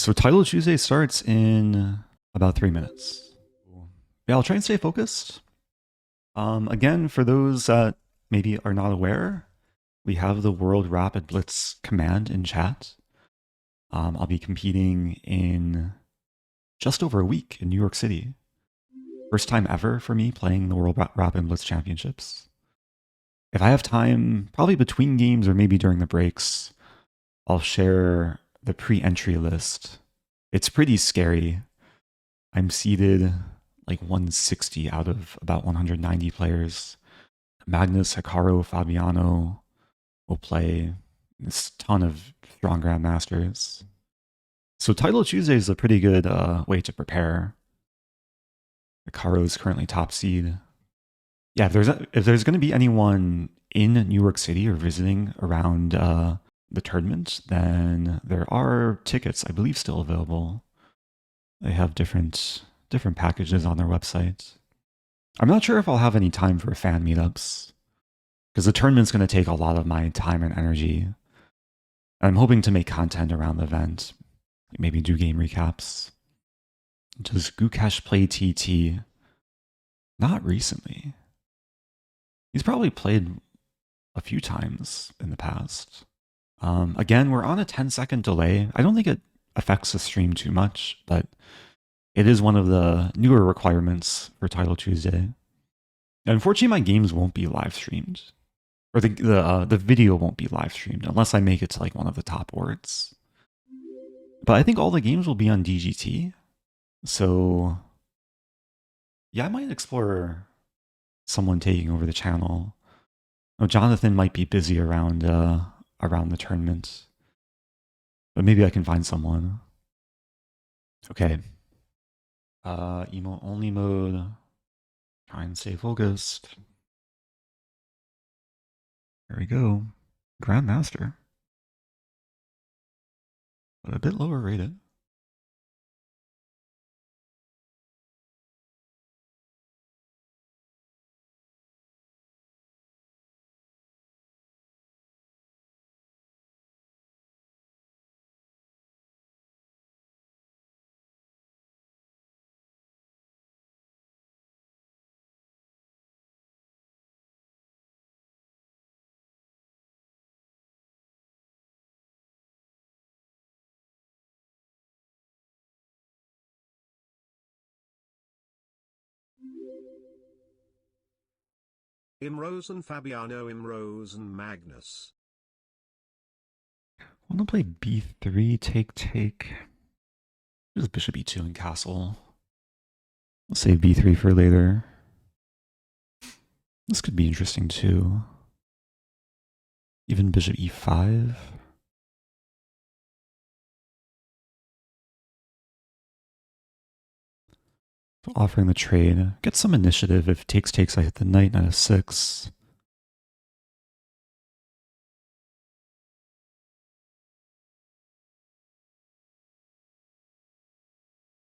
So Title Tuesday starts in about 3 minutes. Yeah, I'll try and stay focused. Again, for those that maybe are not aware, we have the World Rapid Blitz command in chat. I'll be competing in just over a week in New York City. First time ever for me playing the World Rapid Blitz Championships. If I have time, probably between games or maybe during the breaks, I'll share the pre-entry list. It's pretty scary. I'm seeded like 160 out of about 190 players. Magnus, Hikaru, Fabiano will play. This ton of strong grandmasters. So Title Tuesday is a pretty good way to prepare. Hikaru is currently top seed. Yeah, if there's going to be anyone in New York City or visiting around the tournament, then there are tickets, I believe, still available. They have different packages on their website. I'm not sure if I'll have any time for fan meetups, because the tournament's going to take a lot of my time and energy. I'm hoping to make content around the event, maybe do game recaps. Does Gukesh play TT? Not recently. He's probably played a few times in the past. Again, we're on a 10-second delay. I don't think it affects the stream too much, but it is one of the newer requirements for Title Tuesday. Unfortunately, my games won't be live streamed, or the video won't be live streamed unless I make it to like one of the top words. But I think all the games will be on DGT, so yeah, I might explore someone taking over the channel. Oh, Jonathan might be busy around the tournament, but maybe I can find someone. Okay. Emote only mode. Try and stay focused. There we go. Grandmaster. But a bit lower rated. Rosen Fabiano Rosen Magnus. I want to play b3, take. There's bishop e2 and castle. I'll save b3 for later. This could be interesting too. Even bishop e5. So offering the trade. Get some initiative. If takes, I hit the knight, knight f6.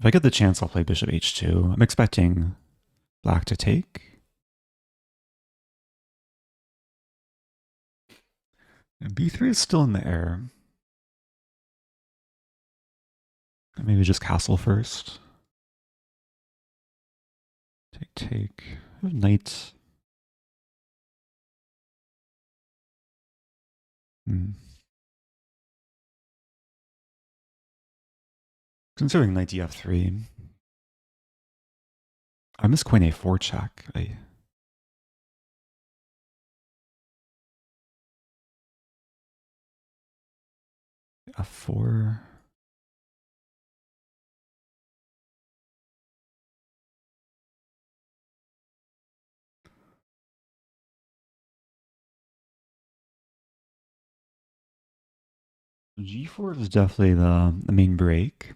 If I get the chance, I'll play bishop h2. I'm expecting black to take. And b3 is still in the air. Maybe just castle first. Take. Knight. Considering knight df3. I miss queen a4 check. f4. G4 is definitely the main break.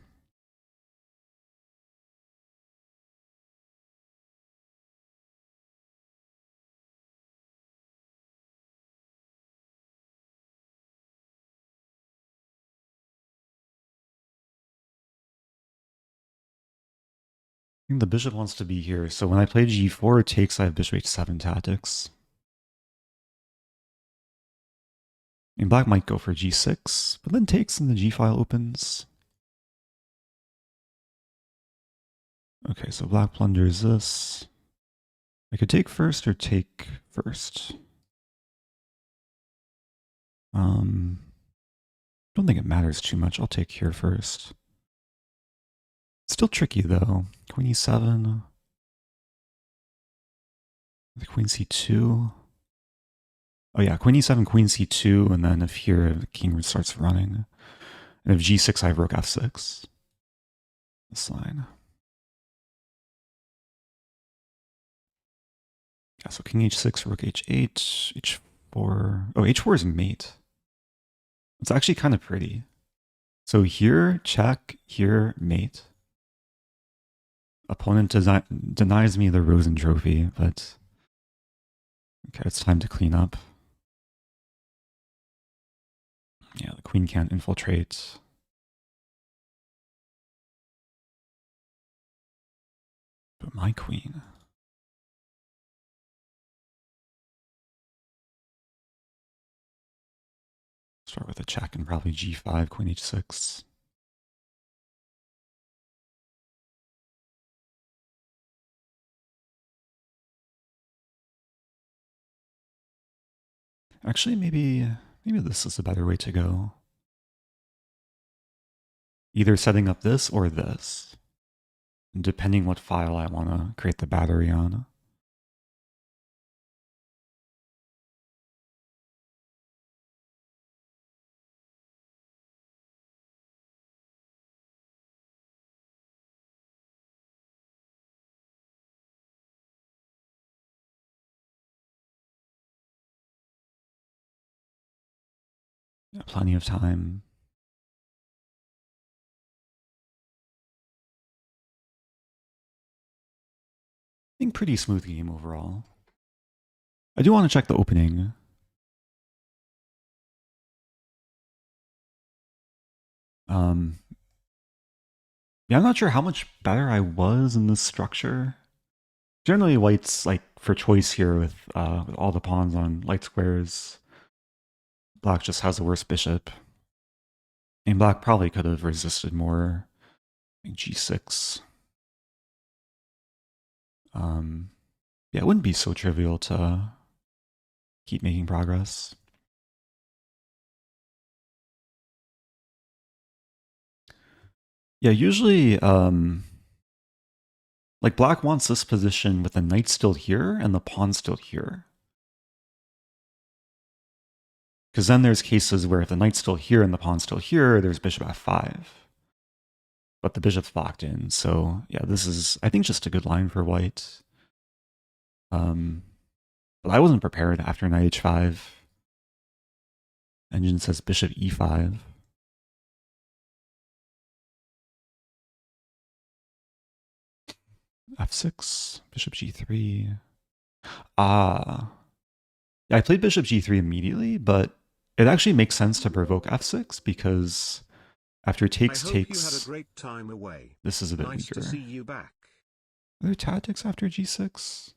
I think the bishop wants to be here, so when I play g4 takes, I have bishop h7 tactics. And black might go for g6, but then takes and the g file opens. Okay, so black plunders this. I could take first or take first. Don't think it matters too much. I'll take here first. Still tricky though. Queen e7. The queen c2. Oh yeah, queen e7, queen c2, and then if here the king starts running. And if g6, I have rook f6. This line. Yeah, so king h6, rook h8, h4. Oh, h4 is mate. It's actually kind of pretty. So here, check, here, mate. Opponent denies me the Rosen trophy, but okay, it's time to clean up. Yeah, the queen can't infiltrate. But my queen. Start with a check and probably g5, queen h6. Actually, maybe this is a better way to go. Either setting up this or this, depending what file I want to create the battery on. Yeah, plenty of time. I think pretty smooth game overall. I do want to check the opening. Yeah, I'm not sure how much better I was in this structure. Generally, white's like for choice here with all the pawns on light squares. Black just has the worst bishop. And black probably could have resisted more. Like g6. Yeah, it wouldn't be so trivial to keep making progress. Yeah, usually, like black wants this position with the knight still here and the pawn still here. Because then there's cases where if the knight's still here and the pawn's still here, there's bishop f5. But the bishop's locked in, so yeah, this is, I think, just a good line for white. But I wasn't prepared after knight h5. Engine says bishop e5. f6, bishop g3. Ah. Yeah, I played bishop g3 immediately, but it actually makes sense to provoke f6 because after takes, I hope takes, you had a great time away. this is a bit Nice weaker. to see you back. Are there tactics after g6?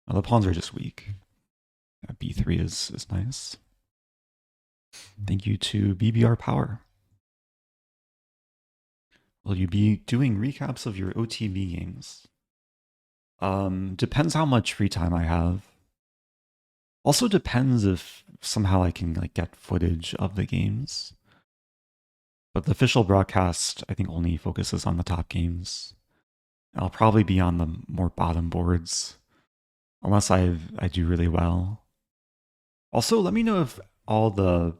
Oh, the pawns are just weak. Yeah, b3 is nice. Thank you to BBR Power. Will you be doing recaps of your OTB games? Depends how much free time I have. Also depends if somehow I can like get footage of the games. But the official broadcast, I think, only focuses on the top games. I'll probably be on the more bottom boards, unless I do really well. Also, let me know if all the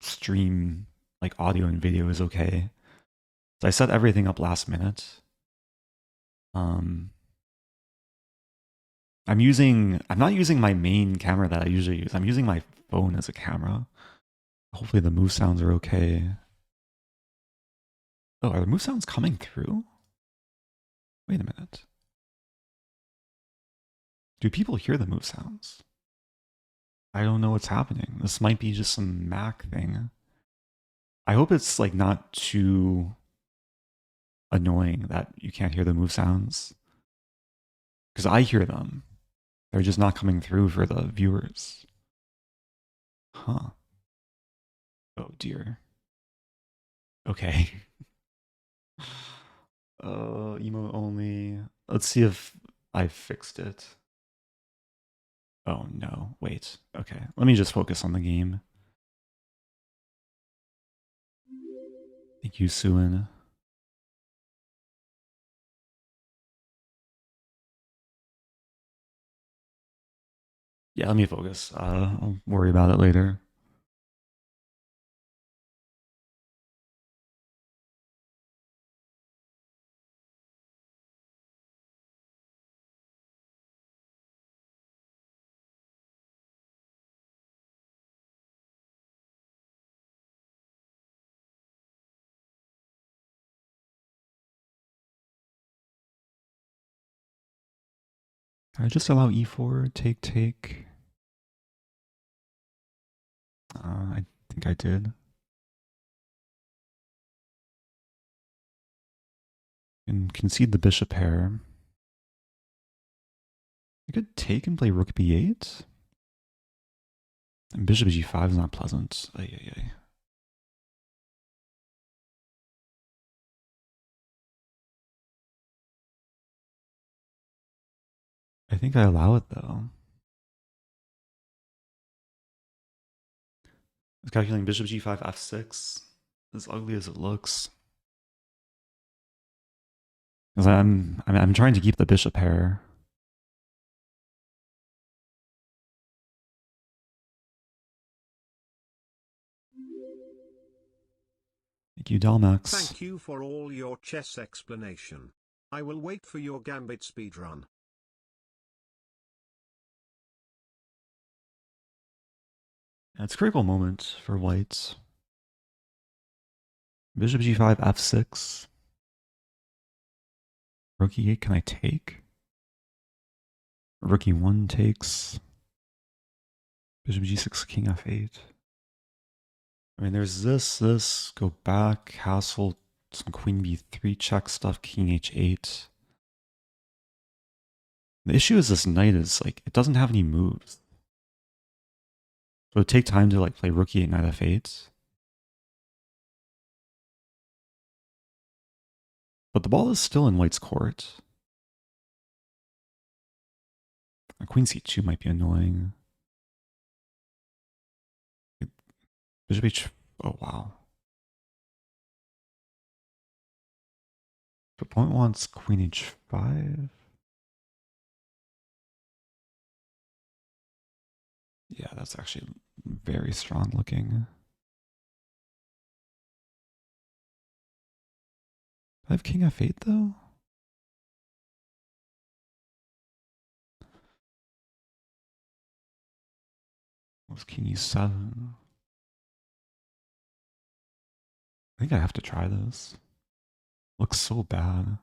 stream, like audio and video, is okay. So I set everything up last minute. I'm not using my main camera that I usually use. I'm using my phone as a camera. Hopefully the move sounds are okay. Oh, are the move sounds coming through? Wait a minute. Do people hear the move sounds? I don't know what's happening. This might be just some Mac thing. I hope it's like not too annoying that you can't hear the move sounds. Because I hear them. They're just not coming through for the viewers. Huh. Oh dear. Okay. Emo only. let's see if I fixed it. Oh no, wait. Okay, let me just focus on the game. Thank you, Suin. Yeah, let me focus. I'll worry about it later. Can I just allow e4, take? I think I did. And concede the bishop pair. I could take and play rook b8. And bishop g5 is not pleasant. Ay. I think I allow it though. I was calculating bishop g5 f6. As ugly as it looks. Because I'm trying to keep the bishop pair. Thank you, Dalmax. Thank you for all your chess explanation. I will wait for your gambit speedrun. It's a critical moment for whites. Bishop g5, f6. Rook e8, can I take? Rook e1 takes. Bishop g6, king f8. I mean, there's this, go back, castle, some queen b3 check stuff, king h8. The issue is this knight is, like, it doesn't have any moves. So it would take time to, like, play rook e8, knight f8. But the ball is still in white's court. Queen c2 might be annoying. Bishop h... Oh, wow. The opponent wants queen h5. Yeah, that's actually very strong looking. I have king f8 though? What's king e7? I think I have to try this. Looks so bad.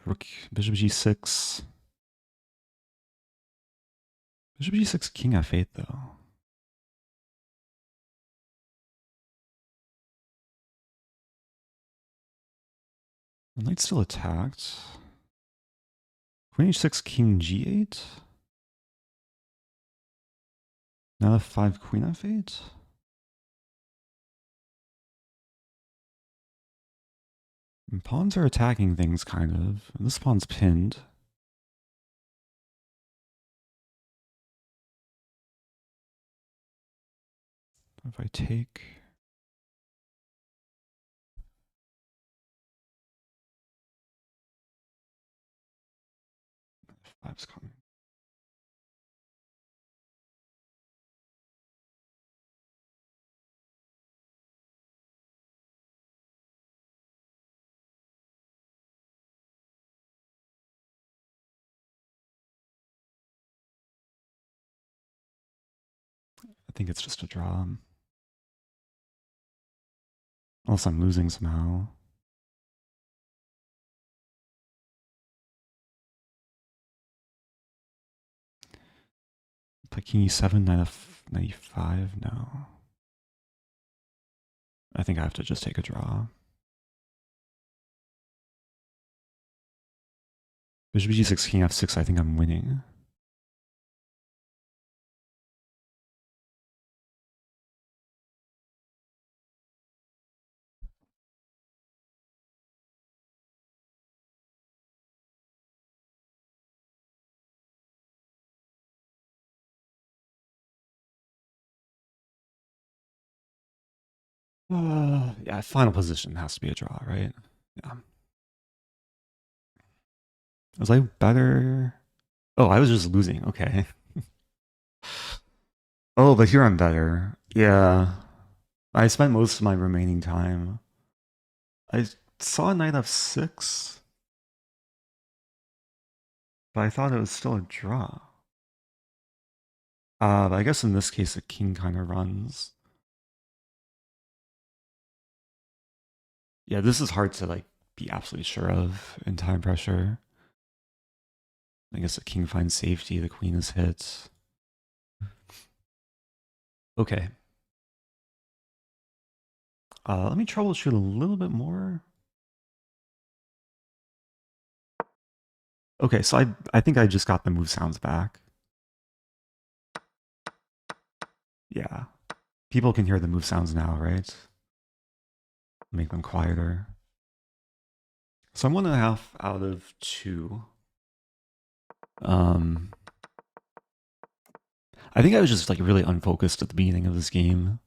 Rook, bishop g6. Bishop g6, king f8 though. The knight's still attacked. Queen h6, king g8. Now f5, queen f8. And pawns are attacking things, kind of. And this pawn's pinned. If I take... F5's coming. I think it's just a draw. Unless I'm losing somehow. Play king e7, knight f95, no. I think I have to just take a draw. Bishop g6, king f6, I think I'm winning. Yeah, final position has to be a draw, right? Yeah. Was I better? Oh, I was just losing. Okay. Oh, but here I'm better. Yeah. I spent most of my remaining time. I saw knight f6, but I thought it was still a draw. But I guess in this case, the king kind of runs. Yeah, this is hard to like be absolutely sure of in time pressure. I guess the king finds safety, the queen is hit. Okay. Let me troubleshoot a little bit more. Okay, so I think I just got the move sounds back. Yeah. People can hear the move sounds now, right? Make them quieter. So I'm 1.5 out of 2. I think I was just like really unfocused at the beginning of this game.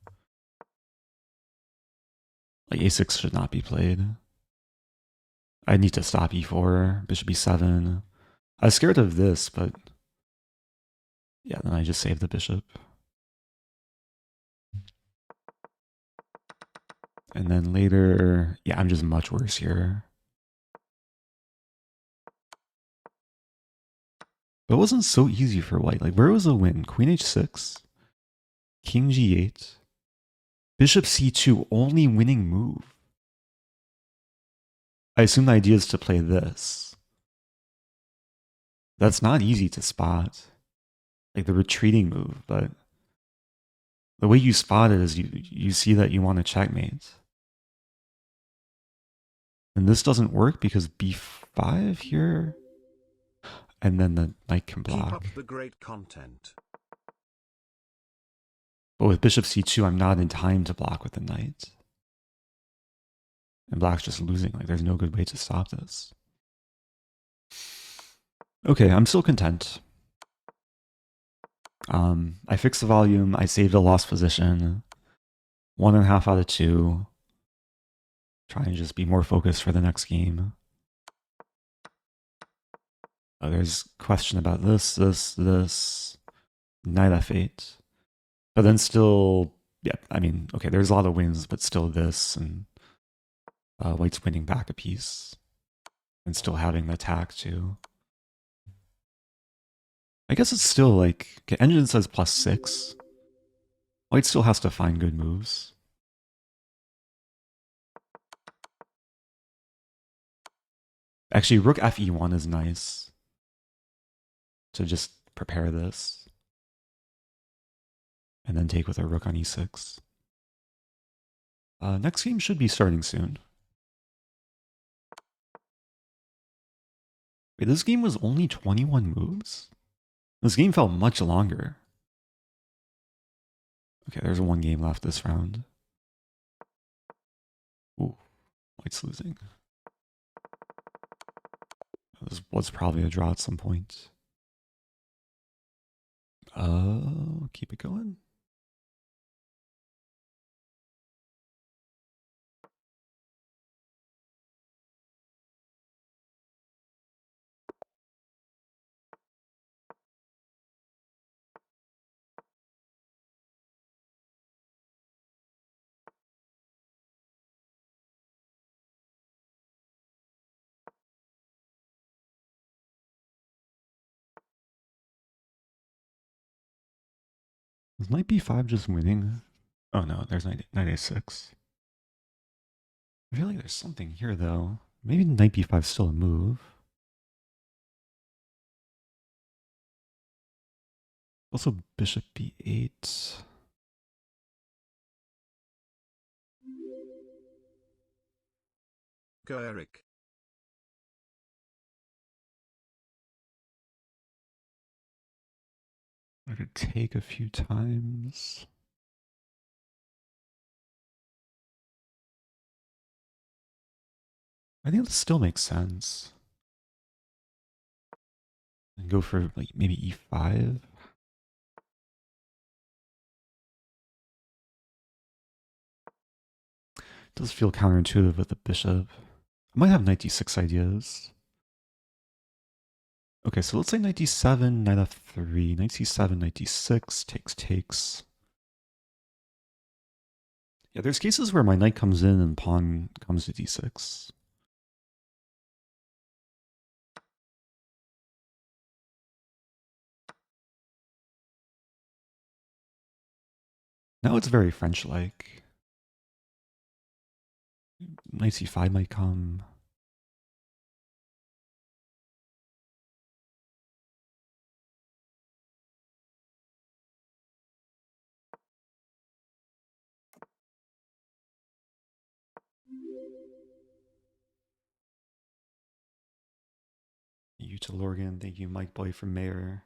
Like a6 should not be played. I need to stop e4, bishop e7. I was scared of this, but yeah, then I just saved the bishop. And then later, yeah, I'm just much worse here. But it wasn't so easy for white. Like, where was the win? Queen h6, king g8, bishop c2, only winning move. I assume the idea is to play this. That's not easy to spot. Like the retreating move, but the way you spot it is you see that you want to checkmate. And this doesn't work because b5 here, and then the knight can block. Keep up the great content. But with bishop c2, I'm not in time to block with the knight. And black's just losing. Like, there's no good way to stop this. Okay, I'm still content. I fixed the volume. I saved a lost position. 1.5 out of 2. Try and just be more focused for the next game. There's question about this. Knight f8. But then still, yeah, I mean, okay, there's a lot of wins, but still this, and white's winning back a piece. And still having the attack too. I guess it's still like, okay, engine says +6. White still has to find good moves. Actually, rook fe1 is nice to just prepare this. And then take with a rook on e6. Next game should be starting soon. Wait, this game was only 21 moves? This game felt much longer. Okay, there's one game left this round. Ooh, white's losing. This was probably a draw at some point. Keep it going. Is knight b5 just winning? Oh no, there's knight a6. I feel like there's something here though. Maybe knight b5 is still a move. Also bishop b8. Eric. I could take a few times. I think this still makes sense. And go for like maybe e5. Does feel counterintuitive with the bishop. I might have knight d6 ideas. Okay, so let's say knight d7, knight f3, knight c7, knight d6, takes. Yeah, there's cases where my knight comes in and pawn comes to d6. Now it's very French-like. Knight c5 might come. You to Lorgan, thank you, Mike Boy from Mayor.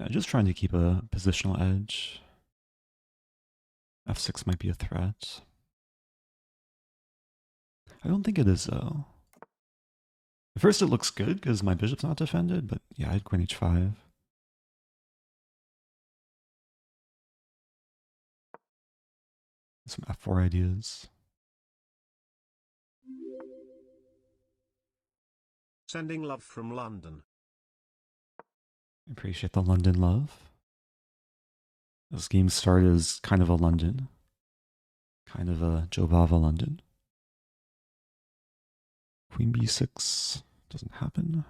Yeah, just trying to keep a positional edge. f6 might be a threat. I don't think it is though. At first it looks good because my bishop's not defended, but yeah, I had queen h5. Some f4 ideas. Sending love from London. I appreciate the London love. This game started as kind of a London. Kind of a Jobava London. Queen b6 doesn't happen.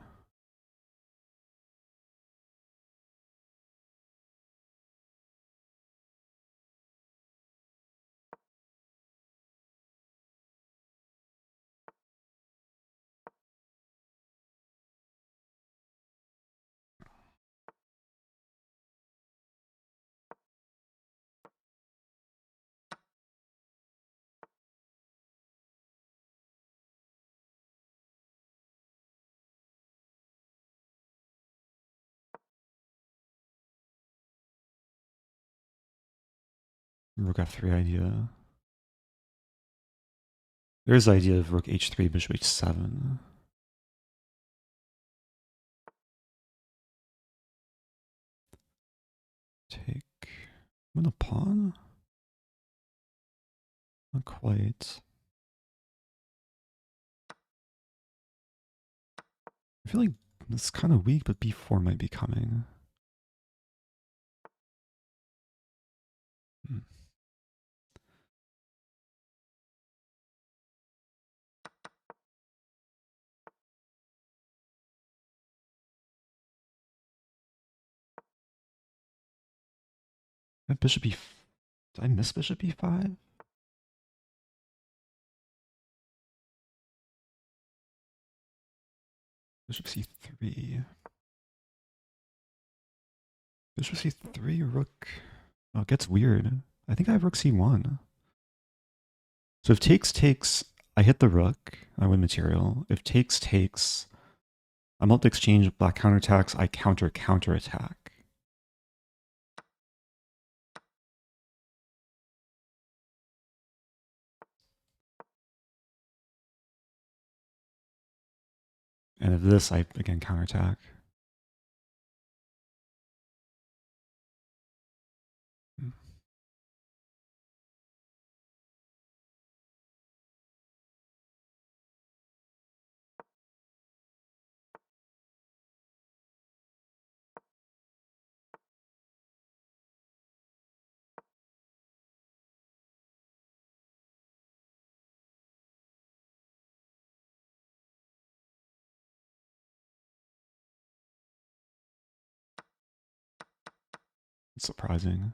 Rook f3 idea. There's the idea of rook h3, bishop h7. Take. I'm gonna pawn? Not quite. I feel like it's kind of weak, but b4 might be coming. Hmm. Bishop e. Did I miss bishop e5? Bishop c3. Bishop c3, rook. Oh, it gets weird. I think I have rook c1. So if takes, I hit the rook, I win material. If takes, I'm about to exchange black counterattacks, I counterattack. And if this, I again counterattack. Surprising.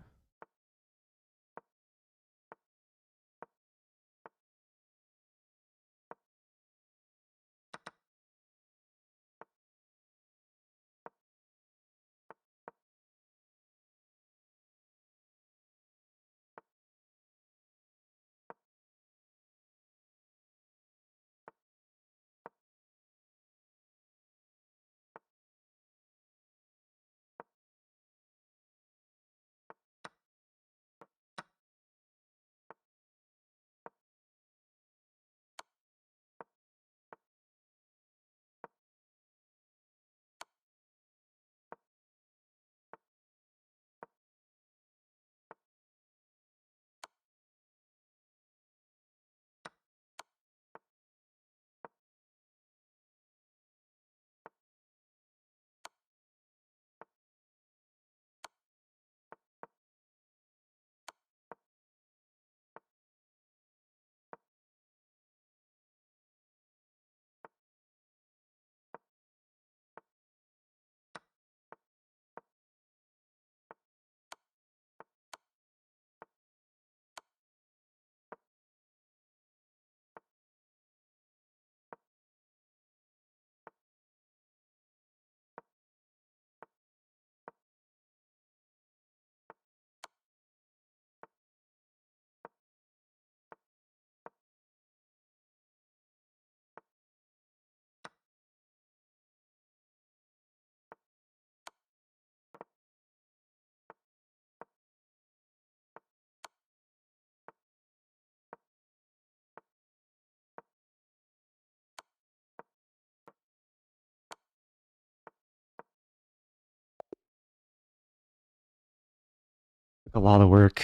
A lot of work.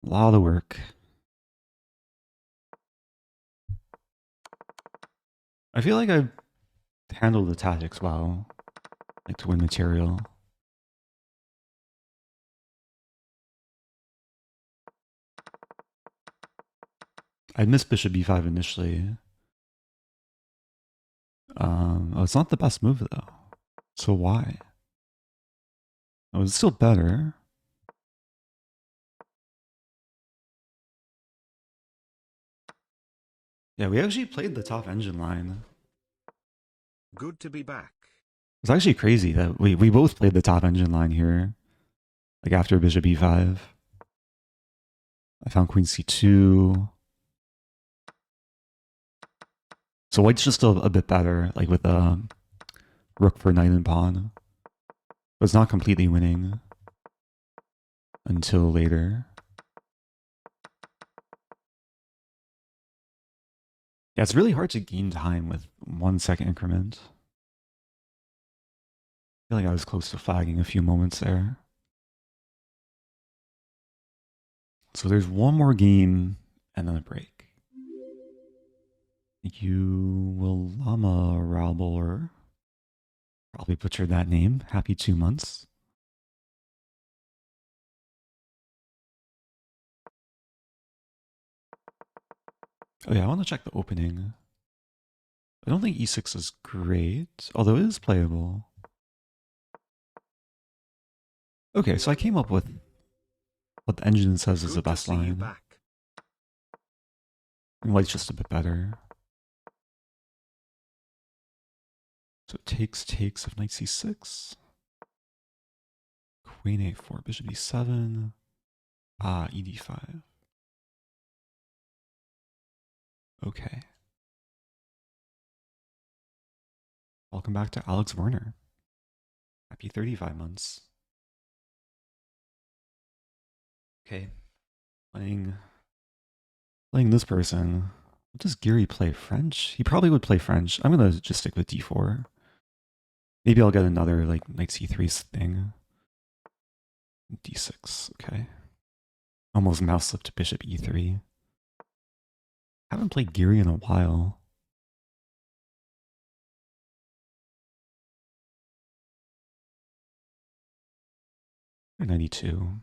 A lot of work. I feel like I handled the tactics well. Like to win material. I missed bishop b5 initially. Oh, it's not the best move though. So why? Oh, it's still better. Yeah, we actually played the top engine line. Good to be back. It's actually crazy that we both played the top engine line here. Like after bishop e5. I found queen c2. So white's just a bit better, like with rook for knight and pawn. But it's not completely winning until later. Yeah, it's really hard to gain time with 1 second increment. I feel like I was close to flagging a few moments there. So there's one more game and then a break. You will Llama Ralbor. Probably butchered that name. Happy 2 months. Oh yeah, I want to check the opening. I don't think e6 is great, although it is playable. Okay, so I came up with what the engine says is the best line. And white's just a bit better. So it takes of knight c6. Queen a4, bishop e7. ed5. Okay. Welcome back to Alex Werner. Happy 35 months. Okay. Playing this person. What does Giri play? French? He probably would play French. I'm gonna just stick with d4. Maybe I'll get another like knight c3 thing. d6, okay. Almost mouse slipped to bishop e3. Haven't played Giri in a while. .92.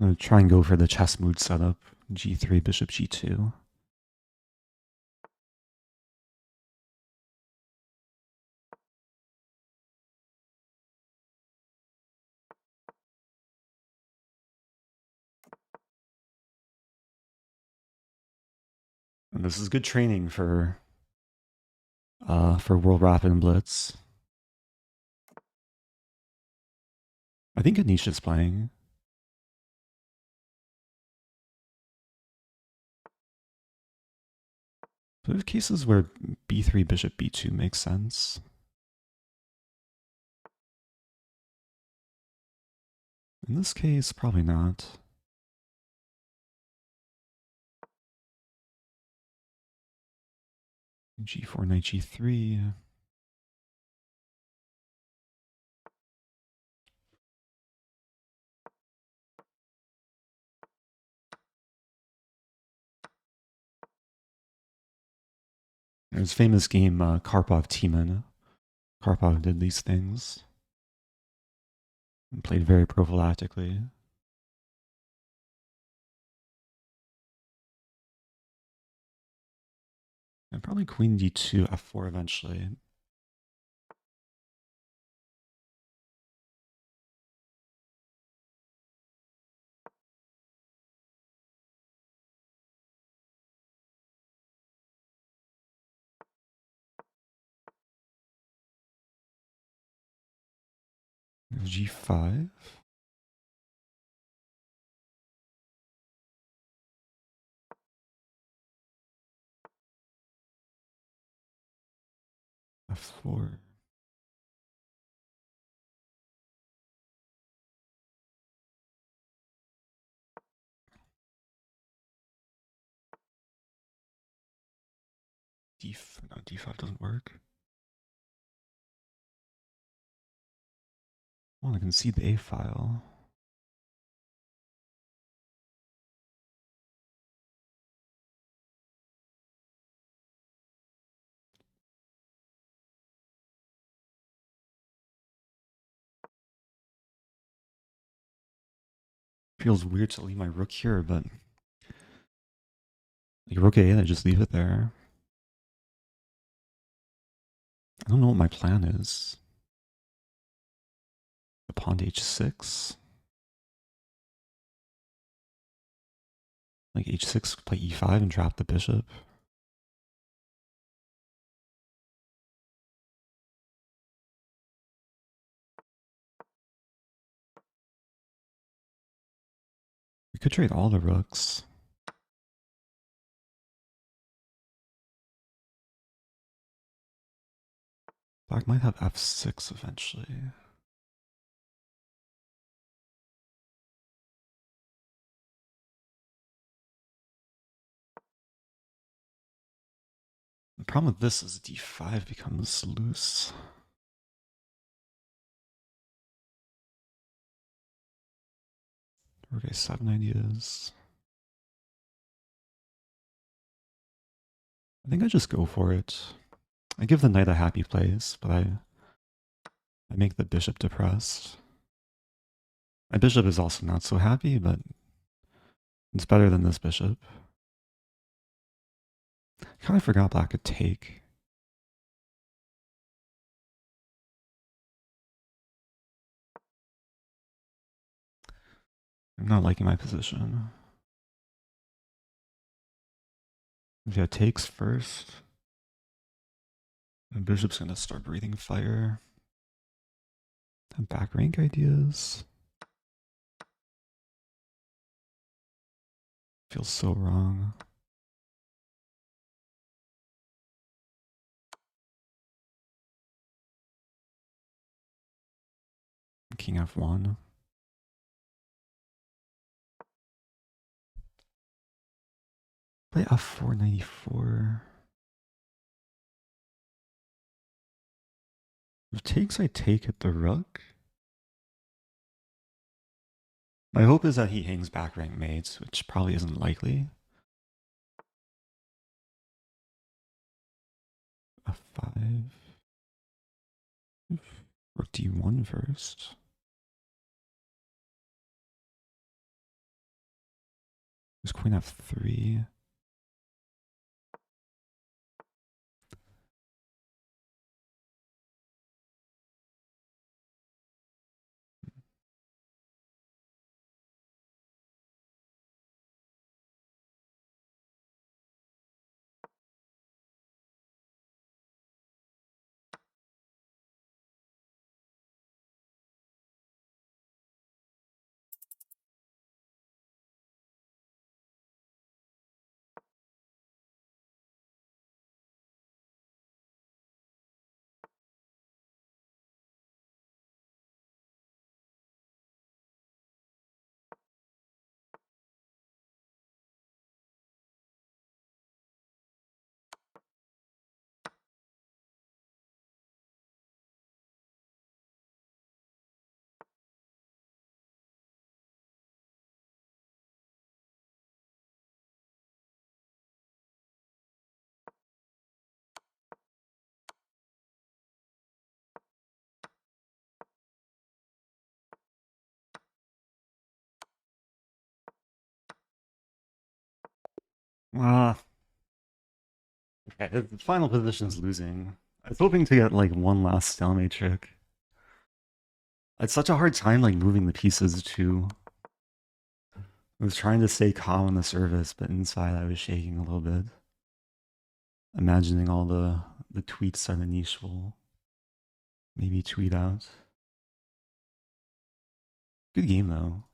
I'm gonna try and go for the chess mood setup. g3, bishop g2. And this is good training for World Rapid and Blitz. I think Anish is playing. So there's cases where b3, bishop b2 makes sense. In this case, probably not. G4, knight g3. There's a famous game, Karpov-Timan. Karpov did these things. And played very prophylactically. And probably queen d2, f4 eventually. G5. F4. No, d5 doesn't work. Well, I can see the A file. Feels weird to leave my rook here, but like rook A, I just leave it there. I don't know what my plan is. The pawn to h6. Like h6, play e5 and trap the bishop. We could trade all the rooks. Black might have f6 eventually. The problem with this is d5 becomes loose. Okay, 7 ideas. I think I just go for it. I give the knight a happy place, but I make the bishop depressed. My bishop is also not so happy, but it's better than this bishop. I kind of forgot black could take. I'm not liking my position. If he takes first, the bishop's gonna start breathing fire. And back rank ideas. Feels so wrong. King f1. Play f4, 94. If takes, I take at the rook. My hope is that he hangs back rank mates, which probably isn't likely. f5. Rook d1 first. There's queen f3. Ah, okay, the final position is losing. I was hoping to get like one last stalemate trick. It's such a hard time like moving the pieces too. I was trying to stay calm on the service, but inside I was shaking a little bit. Imagining all the tweets that Anish will maybe tweet out. Good game though.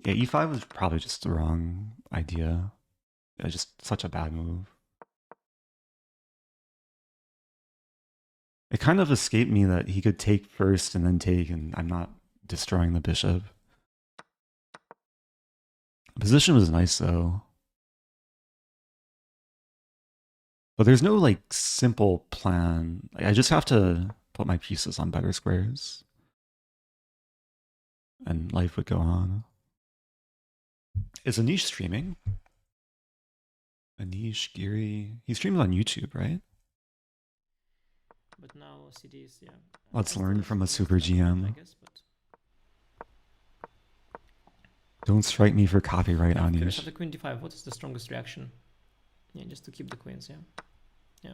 Yeah, e5 was probably just the wrong idea. Yeah, just such a bad move. It kind of escaped me that he could take first and then take, and I'm not destroying the bishop. The position was nice though. But there's no like simple plan. Like, I just have to put my pieces on better squares. And life would go on. Is Anish streaming? Anish, Giri. He streams on YouTube, right? But now CDs, yeah. Let's learn from a super GM. I guess, but Don't strike me for copyright, Anish. after queen d5, what is the strongest reaction? Yeah, just to keep the queens, yeah. Yeah.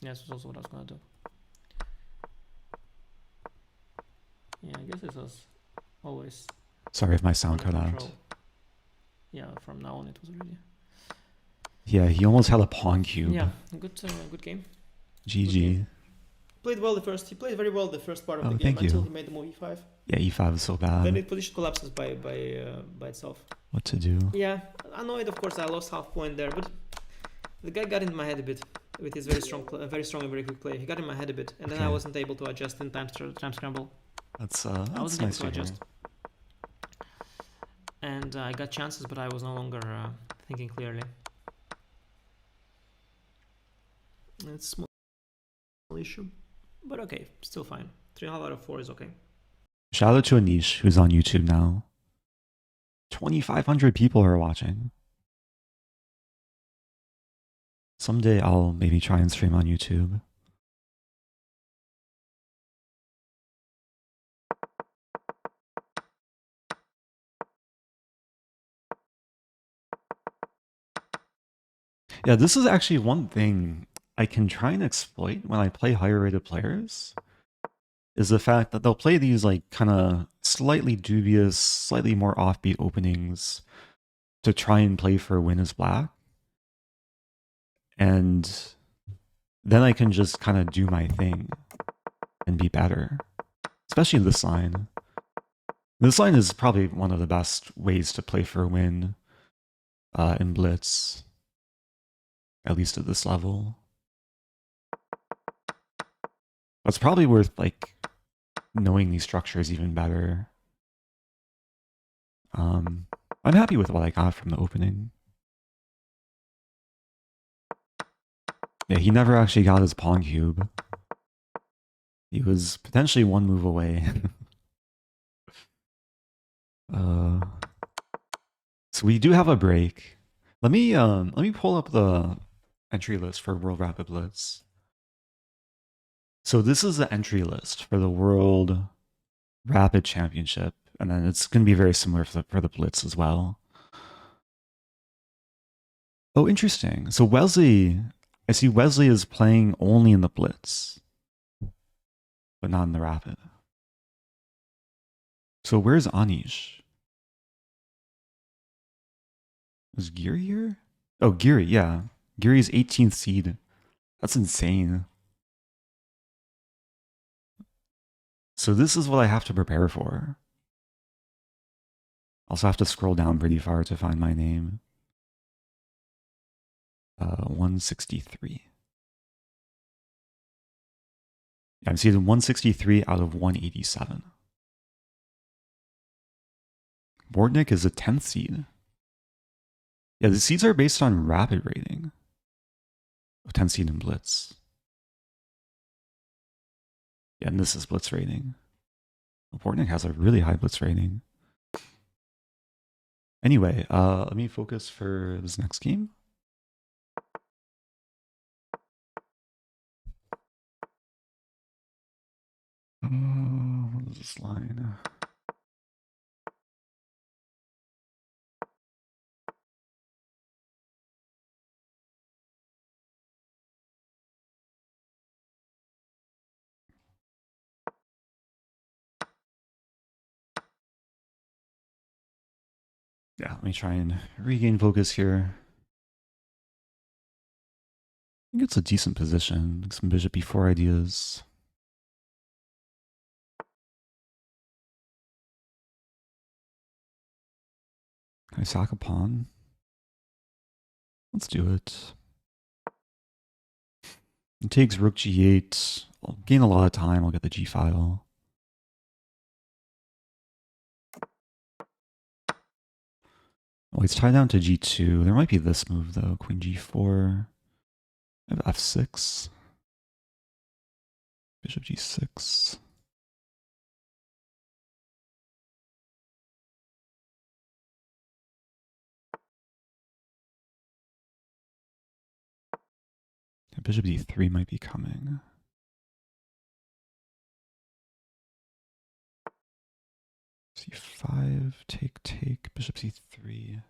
Yeah, this was also what I was gonna do. Yeah, I guess this was always... Sorry if my sound cut under out. control. Yeah, from now on it was already... Yeah, he almost had a pawn cube. Yeah, good game. GG. game. Played well he played very well the first part of the game thank you. until he made the move e5. Yeah, e5 is so bad. Then the position collapses by itself. What to do? Yeah, annoyed of course I lost half point there, but the guy got in my head a bit with his very strong and very quick play. He got in my head a bit, and then I wasn't able to adjust in time scramble. That's I wasn't nice able to to hear. adjust. And I got chances, but I was no longer thinking clearly. It's a small issue, but okay, still fine. 3.5 out of 4 is okay. Shout out to Anish, who's on YouTube now. 2,500 people are watching. Someday I'll maybe try and stream on YouTube. Yeah, this is actually one thing I can try and exploit when I play higher rated players, is the fact that they'll play these like kind of slightly dubious, slightly more offbeat openings to try and play for a win as black. And then I can just kind of do my thing and be better, especially in this line. This line is probably one of the best ways to play for a win in Blitz, at least at this level. It's probably worth like knowing these structures even better. I'm happy with what I got from the opening. Yeah, he never actually got his pawn cube. He was potentially one move away. So we do have a break. Let me pull up the entry list for World Rapid Blitz. So this is the entry list for the World Rapid Championship, and then it's going to be very similar for the Blitz as well. Oh, interesting. So Wesley, I see Wesley is playing only in the Blitz, but not in the Rapid. So where's Anish? Is Giri here? Oh, Giri, yeah. Giri's 18th seed. That's insane. So this is what I have to prepare for. Also have to scroll down pretty far to find my name. 163. Yeah, I'm seeded 163 out of 187. Bortnik is a 10th seed. Yeah, the seeds are based on rapid rating. 10th seed in Blitz. Yeah, and this is Blitz rating. Bortnik has a really high Blitz rating. Anyway, let me focus for this next game. What is this line? Yeah, let me try and regain focus here. I think it's a decent position. Like some bishop e4 ideas. Can I sack a pawn? Let's do it. It takes rook g8. I'll gain a lot of time. I'll get the g file. Oh, it's tied down to g2. There might be this move though. Queen g4. I have f6. Bishop g6. Bishop d3 might be coming. c5, take, bishop c3.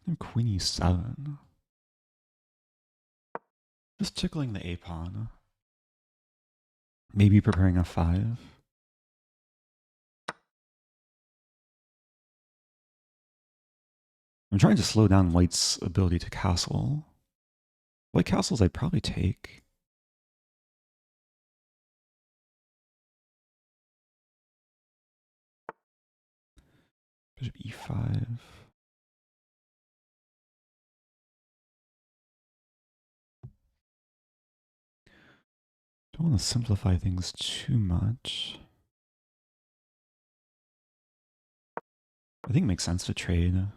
And queen e7. Just tickling the a pawn. Maybe preparing f5. I'm trying to slow down white's ability to castle. White castles I'd probably take. Bishop e5. Don't want to simplify things too much. I think it makes sense to trade.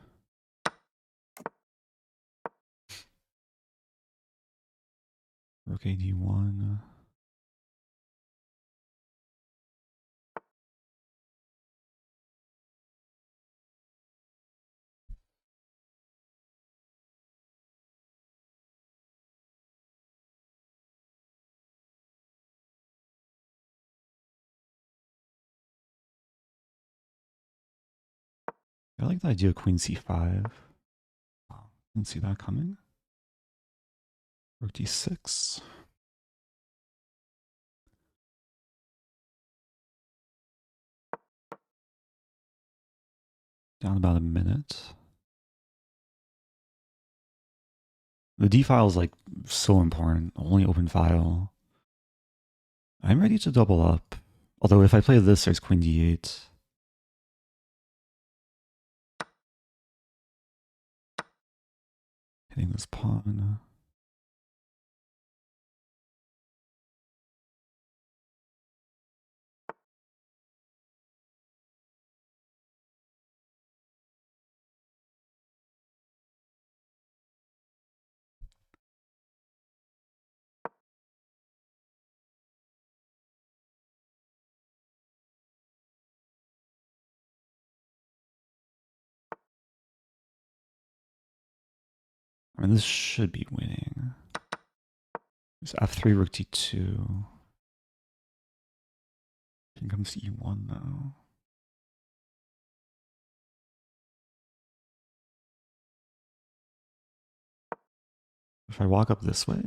Rook a d1. I like the idea of queen c5. Wow, didn't see that coming. Rook d6. Down about a minute. The d file is like so important. Only open file. I'm ready to double up. Although if I play this, there's queen d8. Hitting this pawn. I mean, this should be winning. There's f3, rook d2. King comes to e1 though. If I walk up this way,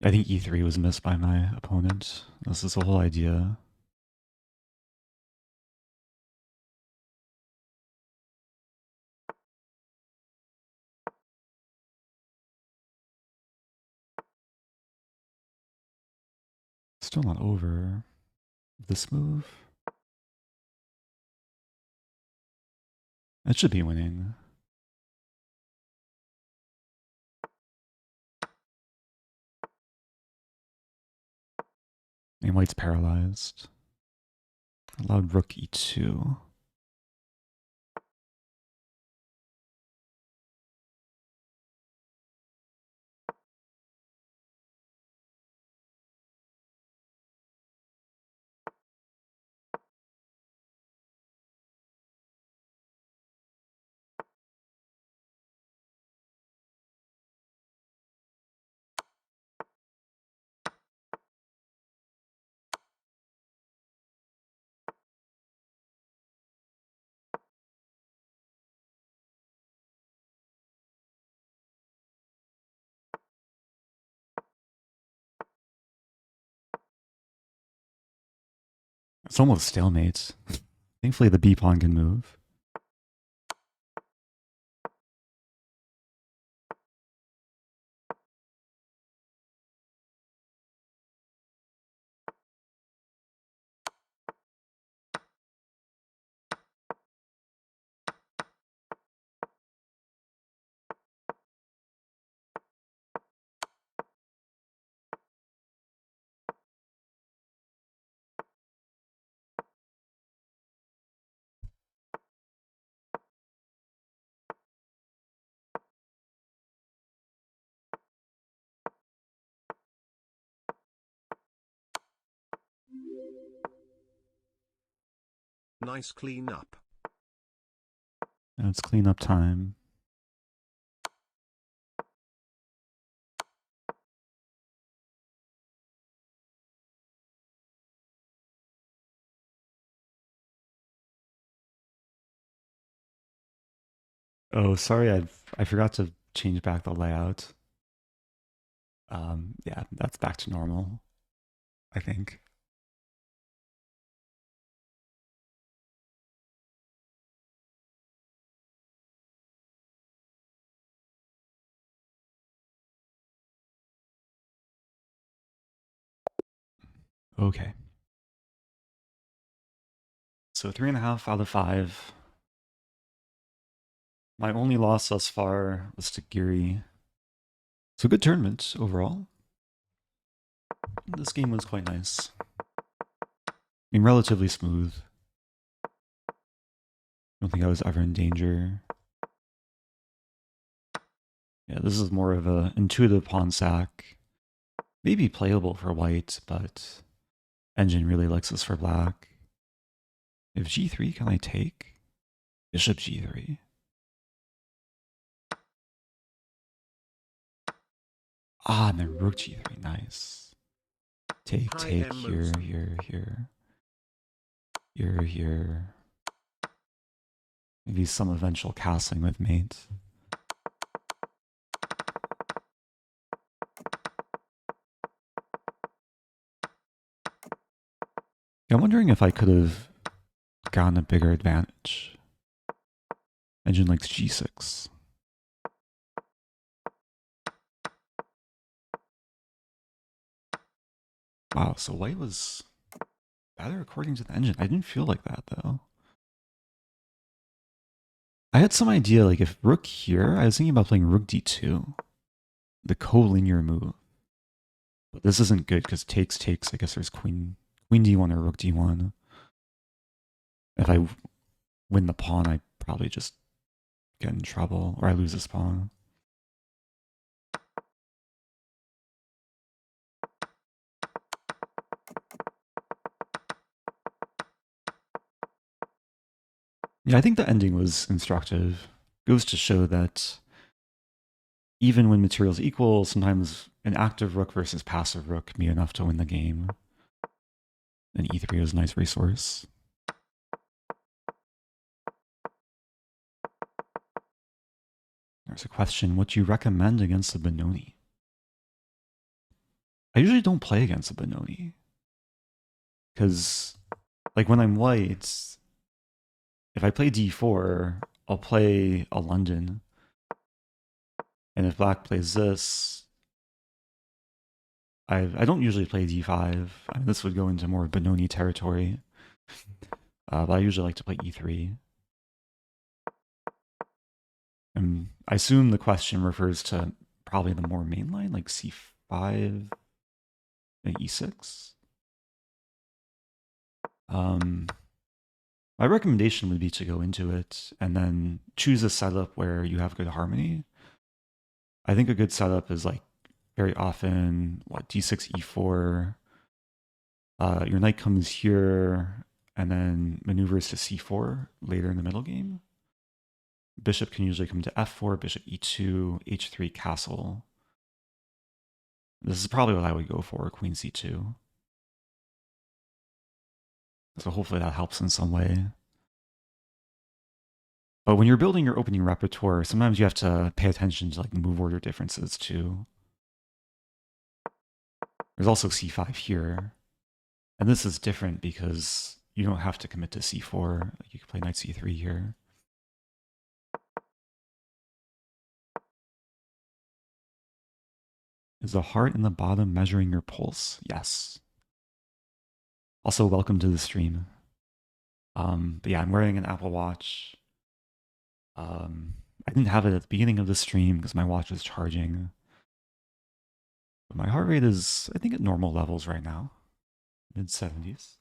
I think e3 was missed by my opponent. This is the whole idea. Still not over. This move. It should be winning. And white's paralyzed. Allowed rook e2. It's almost stalemate. Thankfully the B pawn can move. Nice clean up. Now it's cleanup time. Oh, sorry, I forgot to change back the layout. Yeah, that's back to normal, I think. Okay. So 3.5 out of 5. My only loss thus far was to Giri. So good tournament overall. This game was quite nice. I mean, relatively smooth. I don't think I was ever in danger. Yeah, this is more of a intuitive pawn sack. Maybe playable for white, but engine really likes this for black. If g3, can I take? Bishop g3. Ah, and then rook g3, nice. Take, here, here. Maybe some eventual castling with mate. Yeah, I'm wondering if I could have gotten a bigger advantage. Engine likes g6. Wow, so white was better according to the engine. I didn't feel like that, though. I had some idea, like, if rook here, I was thinking about playing rook d2. The collinear move. But this isn't good, because takes. I guess there's queen d1 or rook d1. If I win the pawn, I probably just get in trouble, or I lose this pawn. Yeah, I think the ending was instructive. Goes to show that even when material's equal, sometimes an active rook versus passive rook can be enough to win the game. And e3 is a nice resource. There's a question, what do you recommend against the Benoni? I usually don't play against the Benoni. Because, like, when I'm white, if I play d4, I'll play a London. And if black plays this, I don't usually play d5. I mean, this would go into more Benoni territory. But I usually like to play e3. And I assume the question refers to probably the more main line, like c5 and e6. My recommendation would be to go into it and then choose a setup where you have good harmony. I think a good setup is like very often, d6, e4. Your knight comes here and then maneuvers to c4 later in the middle game. Bishop can usually come to f4, bishop e2, h3, castle. This is probably what I would go for, queen c2. So hopefully that helps in some way. But when you're building your opening repertoire, sometimes you have to pay attention to like move order differences too. There's also c5 here. And this is different because you don't have to commit to c4. You can play knight c3 here. Is the heart in the bottom measuring your pulse? Yes. Also, welcome to the stream. But yeah, I'm wearing an Apple Watch. I didn't have it at the beginning of the stream because my watch is charging. But my heart rate is, I think, at normal levels right now. Mid-70s.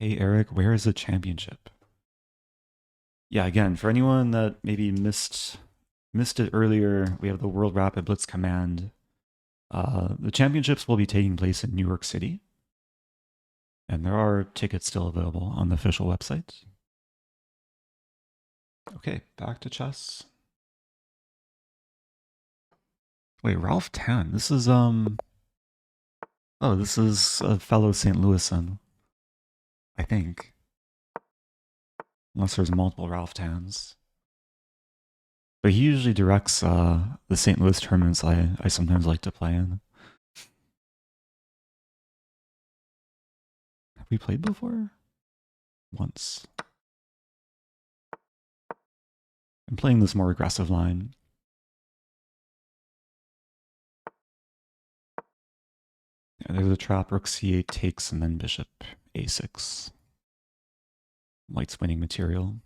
Hey, Eric, where is the championship? Yeah, again, for anyone that maybe missed it earlier, we have the World Rapid Blitz Command. The championships will be taking place in New York City. And there are tickets still available on the official website. Okay, back to chess. Wait, Ralph Tan. This is oh, this is a fellow St. Louisan. I think. Unless there's multiple Ralph Tans. But he usually directs the St. Louis tournaments I sometimes like to play in. Have we played before? Once. I'm playing this more aggressive line. Yeah, there's a trap, rook c8 takes, and then bishop a6. White's winning material.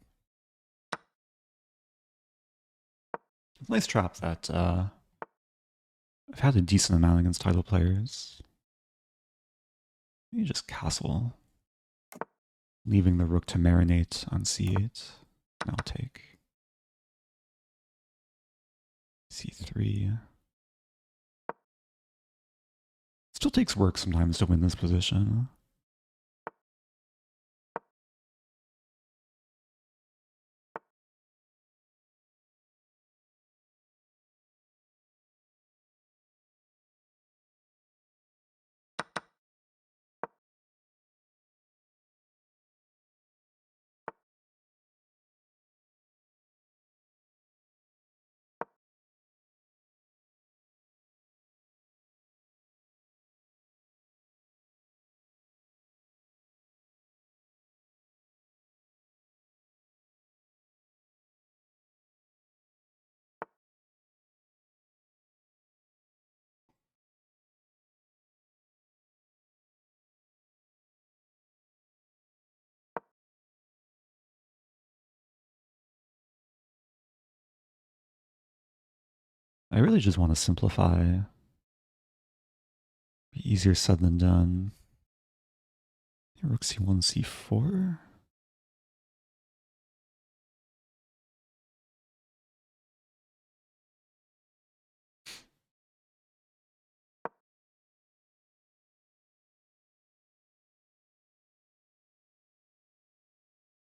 Nice trap that I've had a decent amount against title players. You just castle, leaving the rook to marinate on c8. Now take. c3. Still takes work sometimes to win this position. I really just want to simplify. Be easier said than done. Rook c1, c4.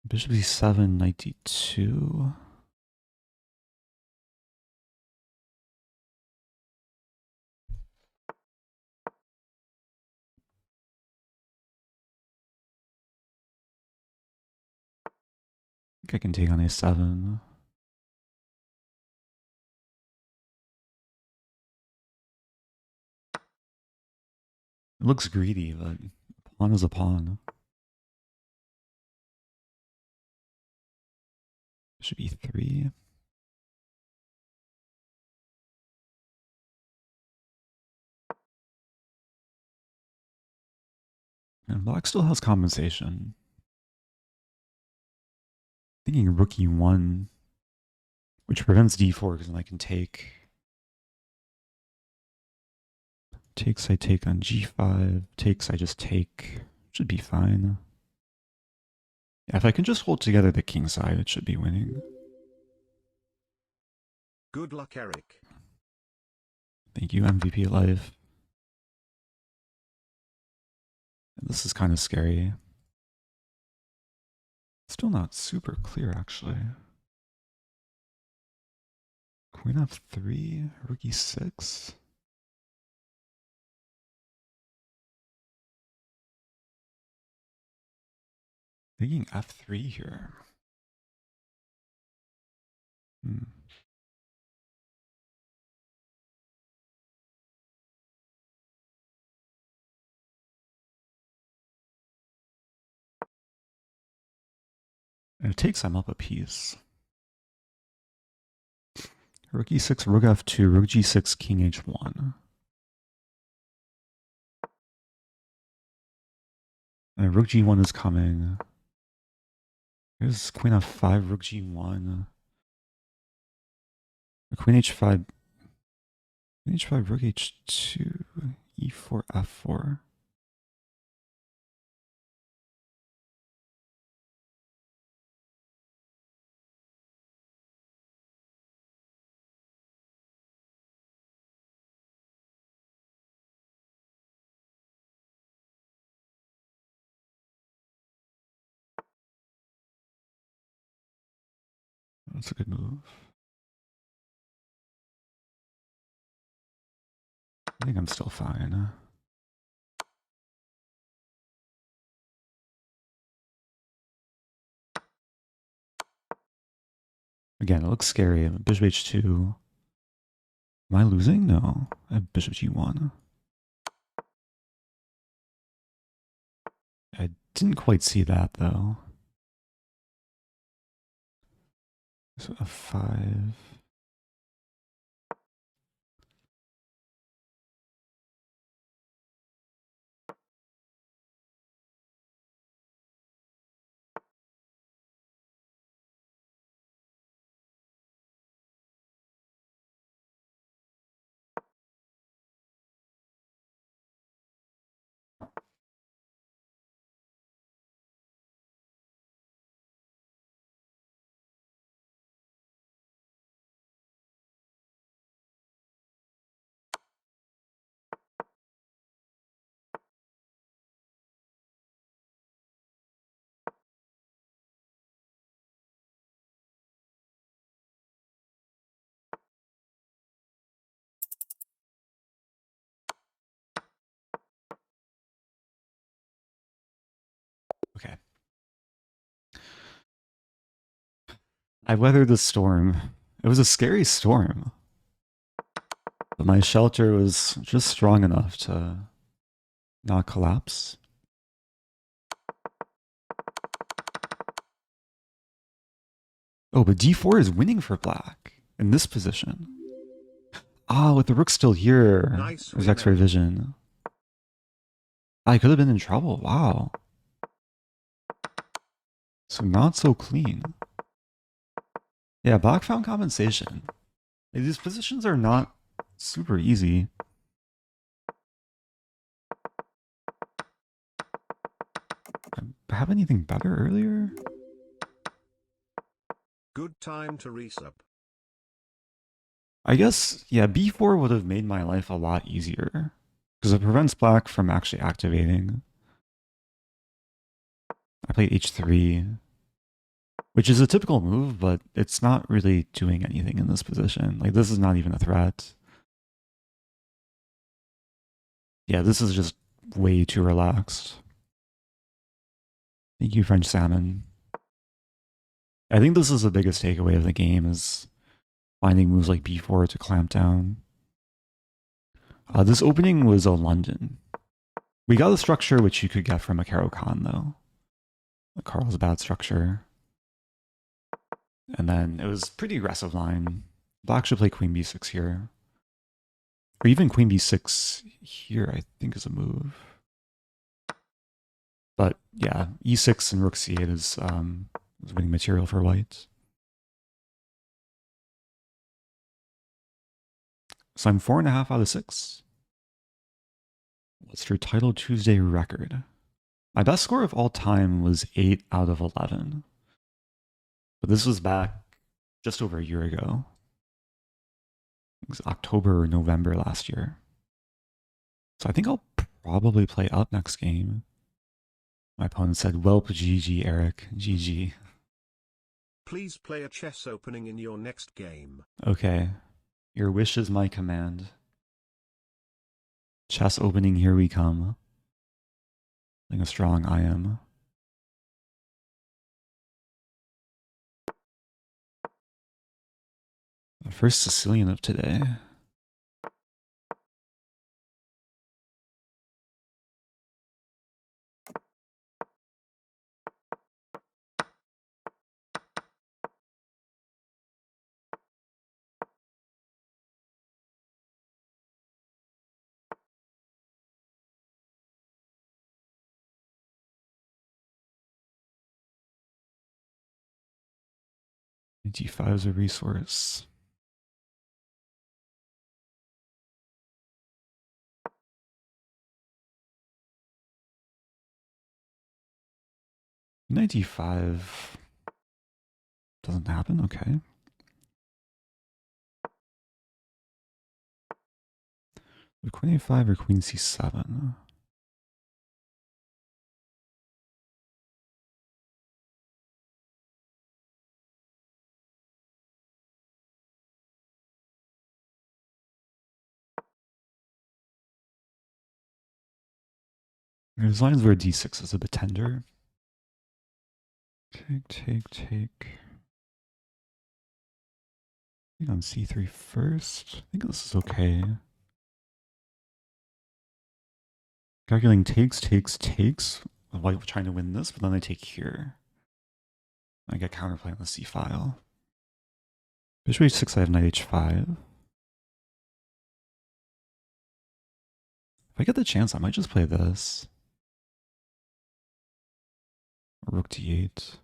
Bishop e7, knight d2. I think I can take on a7. It looks greedy, but a pawn is a pawn. Bishop e3. And black still has compensation. Thinking rook e1, which prevents d4 because then I can take. Takes, I take on g5. Takes, I just take. Should be fine. Yeah, if I can just hold together the king side, it should be winning. Good luck, Eric. Thank you, MVP Life. This is kind of scary. Still not super clear, actually. Queen f3, rook e6. Thinking f3 here. And it takes I'm up a piece. Rook e6, rook f2, rook g6, king h1. And rook g1 is coming. Here's queen f5, rook g1. Queen h5, rook h2, e4, f4. That's a good move. I think I'm still fine. Again, it looks scary. Bishop h2. Am I losing? No. I have bishop g1. I didn't quite see that, though. So f5. Okay. I weathered the storm. It was a scary storm. But my shelter was just strong enough to not collapse. Oh, but d4 is winning for black in this position. Ah, with the rook still here, Nice there's X-ray vision. I could have been in trouble. Wow. So not so clean. Yeah, black found compensation. These positions are not super easy. Have anything better earlier? Good time to resup. I guess, yeah, b4 would have made my life a lot easier. Because it prevents black from actually activating. I played h3, which is a typical move, but it's not really doing anything in this position. Like, this is not even a threat. Yeah, this is just way too relaxed. Thank you, French Salmon. I think this is the biggest takeaway of the game, is finding moves like b4 to clamp down. This opening was a London. We got a structure which you could get from a Caro-Kann, though. Carl's bad structure. And then it was pretty aggressive line. Black should play queen b6 here. Or even queen b6 here, I think, is a move. But yeah, e6 and rook c8 is winning material for white. So I'm 4.5 out of 6. What's your Title Tuesday record? My best score of all time was 8 out of 11. But this was back just over a year ago. It was October or November last year. So I think I'll probably play up next game. My opponent said, "Welp, GG, Eric, GG." Please play a chess opening in your next game. Okay. Your wish is my command. Chess opening, here we come. Like a strong I am. The first Sicilian of today. d5 is a resource. Knight d5 doesn't happen, okay. Queen a5 or queen c7? There's lines where d6 is a bit tender. Take. I think on c3 first. I think this is okay. Calculating takes. While trying to win this, but then I take here. I get counterplay on the c file. Bishop h6, I have knight h5. If I get the chance, I might just play this. Or rook d8.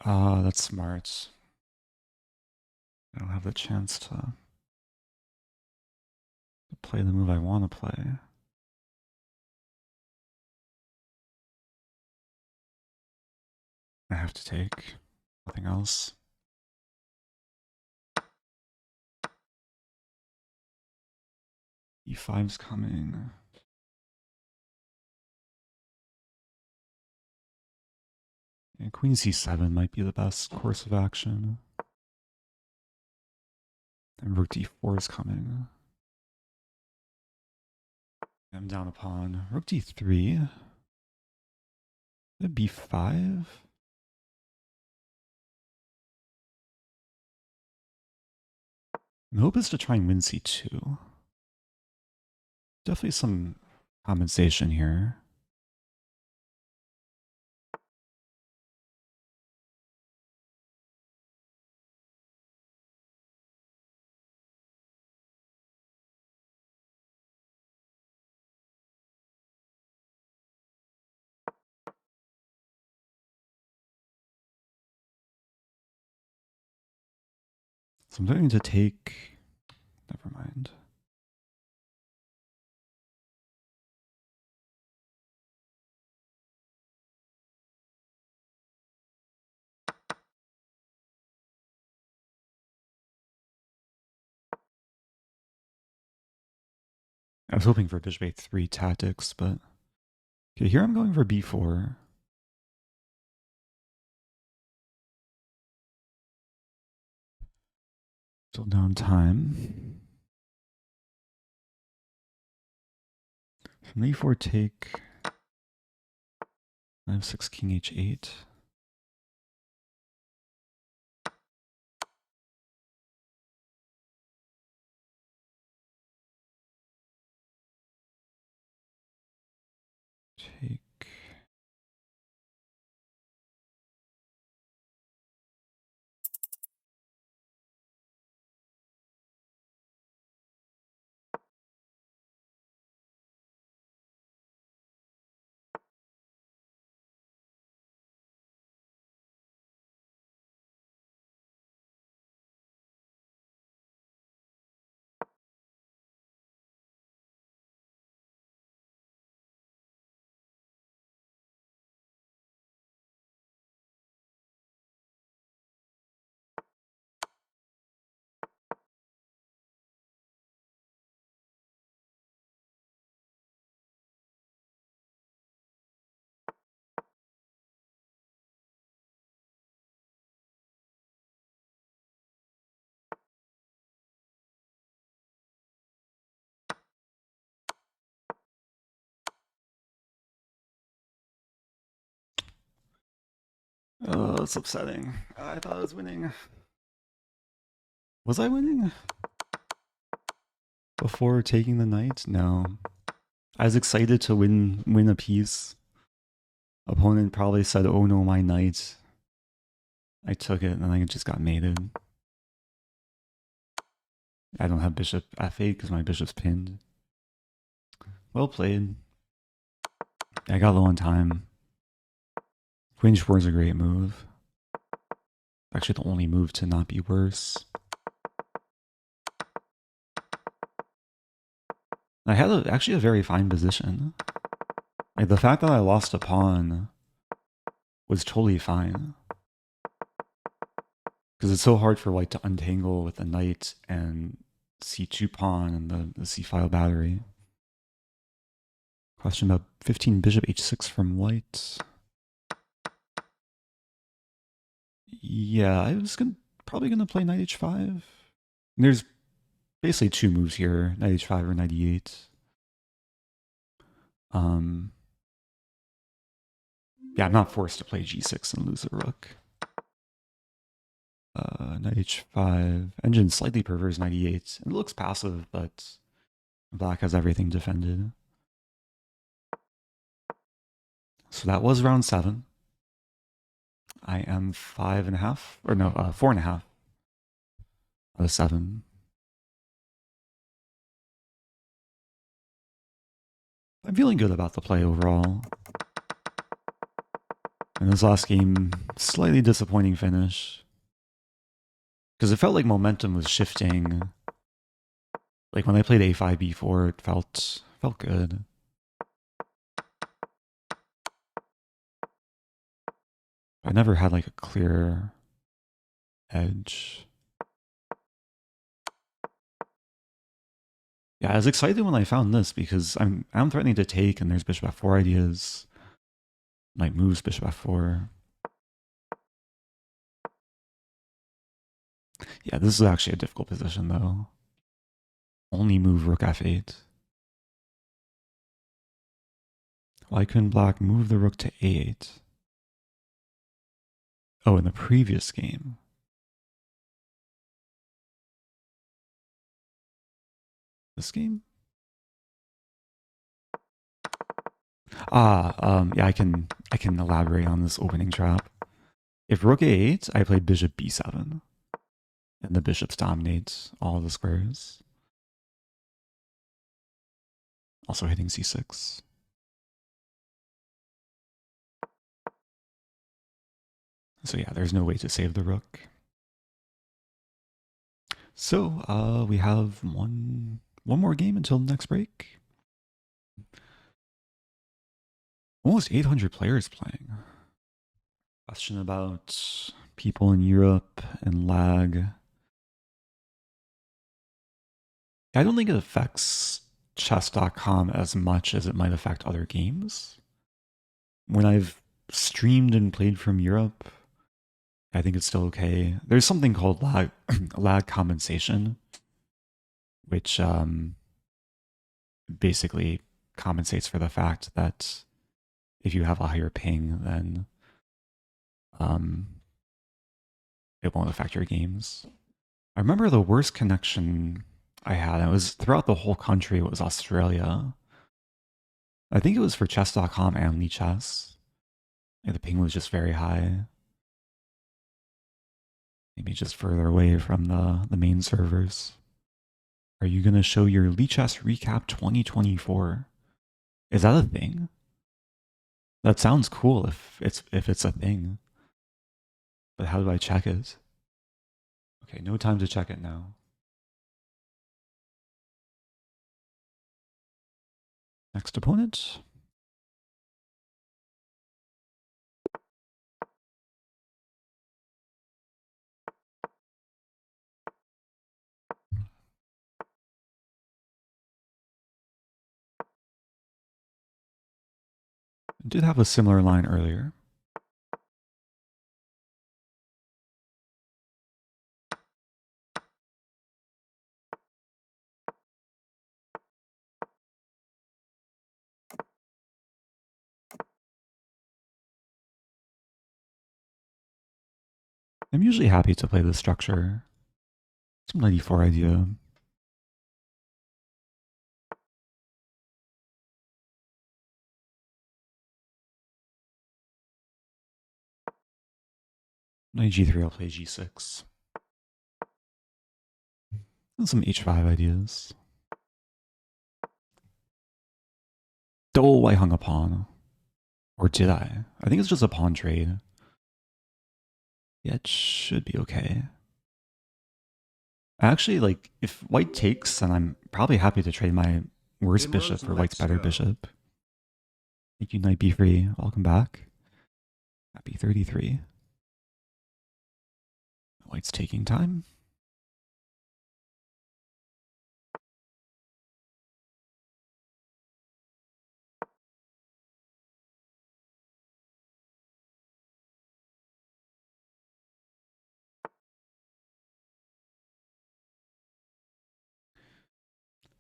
That's smart. I don't have the chance to play the move I want to play. I have to take. Nothing else. E5's coming. And queen c7 might be the best course of action. And rook d4 is coming. I'm down a pawn. Rook d3. b5. My hope is to try and win c2. Definitely some compensation here. So I'm going to take. Never mind. I was hoping for bishop a3 tactics, but okay, here I'm going for b4. Still down time. From e4 take. I have 6 king h8. Take. Oh, that's upsetting. I thought I was winning. Was I winning? Before taking the knight? No. I was excited to win a piece. Opponent probably said, oh no, my knight. I took it and then I just got mated. I don't have bishop f8 because my bishop's pinned. Well played. I got low on time. Queen h4 is a great move. Actually, the only move to not be worse. I had actually a very fine position. Like, the fact that I lost a pawn was totally fine. Because it's so hard for white to untangle with the knight and c2 pawn and the c-file battery. Question about 15 bishop h6 from white. Yeah, I was probably gonna play knight h5. There's basically two moves here, knight h5 or knight e8. Yeah, I'm not forced to play g6 and lose a rook. Knight h5. Engine slightly prefers knight e8. It looks passive, but black has everything defended. So that was round 7. I am 5.5, or no, 4.5 out of 7. I'm feeling good about the play overall. In this last game, slightly disappointing finish. Because it felt like momentum was shifting. Like when I played a5, b4, it felt good. I never had like a clear edge. Yeah, I was excited when I found this because I'm threatening to take and there's bishop f4 ideas. Knight moves bishop f4. Yeah, this is actually a difficult position though. Only move rook f8. Why couldn't black move the rook to a8? Oh, in the previous game. This game? Yeah, I can elaborate on this opening trap. If rook a8, I play bishop b7. And the bishops dominate all the squares. Also hitting c6. So yeah, there's no way to save the rook. So we have one more game until the next break. Almost 800 players playing. Question about people in Europe and lag. I don't think it affects chess.com as much as it might affect other games. When I've streamed and played from Europe, I think it's still okay. There's something called lag compensation, which basically compensates for the fact that if you have a higher ping, then it won't affect your games. I remember the worst connection I had. It was throughout the whole country. It was Australia. I think it was for chess.com and Niclas. Yeah, the ping was just very high. Maybe just further away from the main servers. Are you going to show your Lichess Recap 2024? Is that a thing? That sounds cool if it's a thing. But how do I check it? Okay, no time to check it now. Next opponent. Did have a similar line earlier. I'm usually happy to play this structure. Some 94 idea. Knight g3, I'll play g6. And some h5 ideas. Oh, I hung a pawn. Or did I? I think it's just a pawn trade. Yeah, it should be okay. Actually, like, if white takes, then I'm probably happy to trade my worse In bishop Rosen, for white's let's better go. bishop. Thank you, knight b3. Welcome back. Happy 33. White's taking time.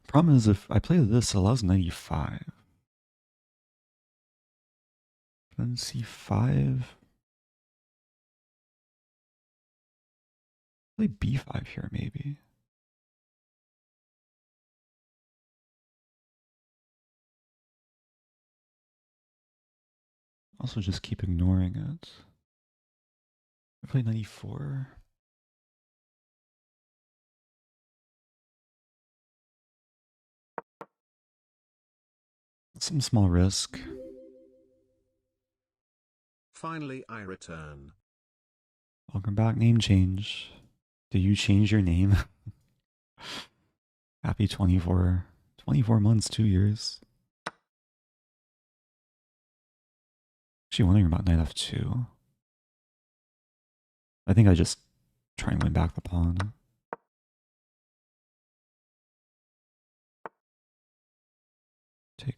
Problem is, if I play this, it allows 95. Then c5. Play b5 here, maybe. Also, just keep ignoring it. I play 94. Some small risk. Finally, I return. Welcome back, name change. Did you change your name? Happy 24 months, 2 years. Actually wondering about knight f2. I think I just try and win back the pawn.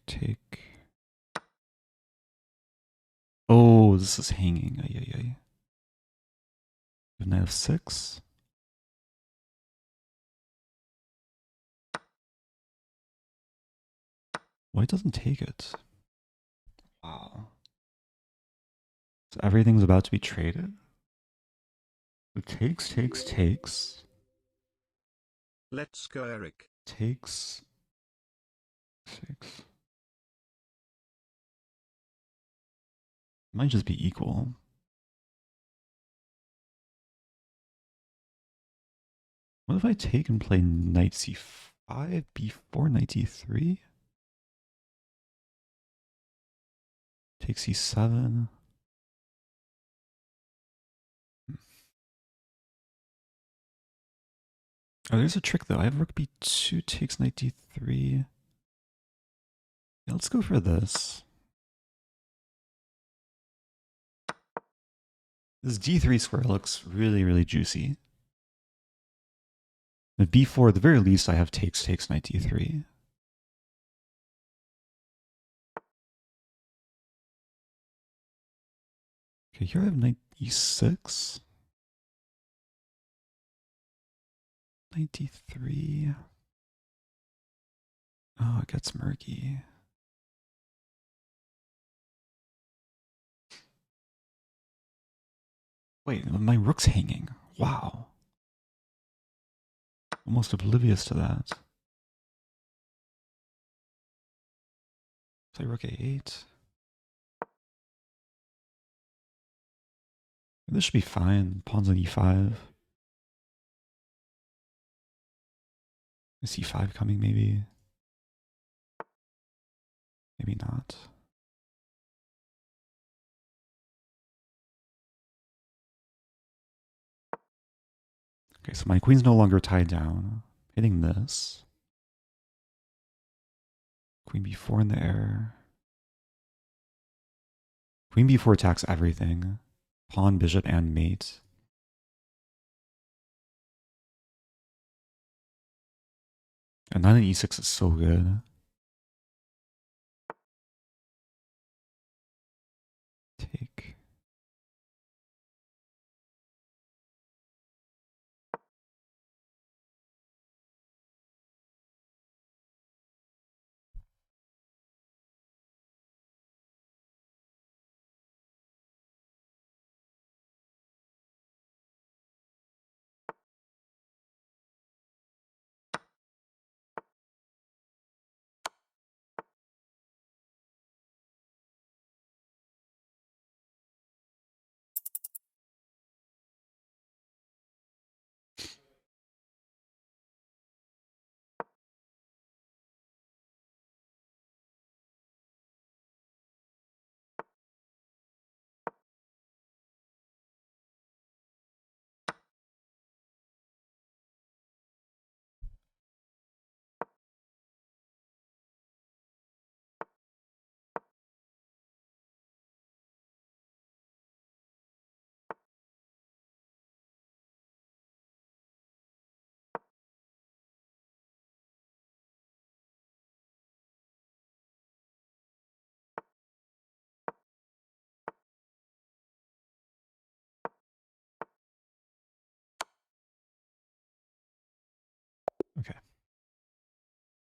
Take. Oh, this is hanging. Ay, ay, ay. Knight f6. White doesn't take it. Wow. So everything's about to be traded. It takes. Let's go, Eric. Takes 6. Might just be equal. What if I take and play knight c5, b4, knight d3? Take c7. Oh, there's a trick though. I have rook b2 takes knight d3. Yeah, let's go for this. This d3 square looks really, really juicy. At b4, at the very least, I have takes knight d3. Okay, here I have knight e6. Knight d3. Oh, it gets murky. Wait, my rook's hanging. Wow. Almost oblivious to that. Play rook a8. This should be fine. Pawn's on e5. Is c5 coming maybe? Maybe not. Okay, so my queen's no longer tied down. Hitting this. Queen b4 in the air. Queen b4 attacks everything. Pawn, bishop, and mate. And knight on e6 is so good. Take.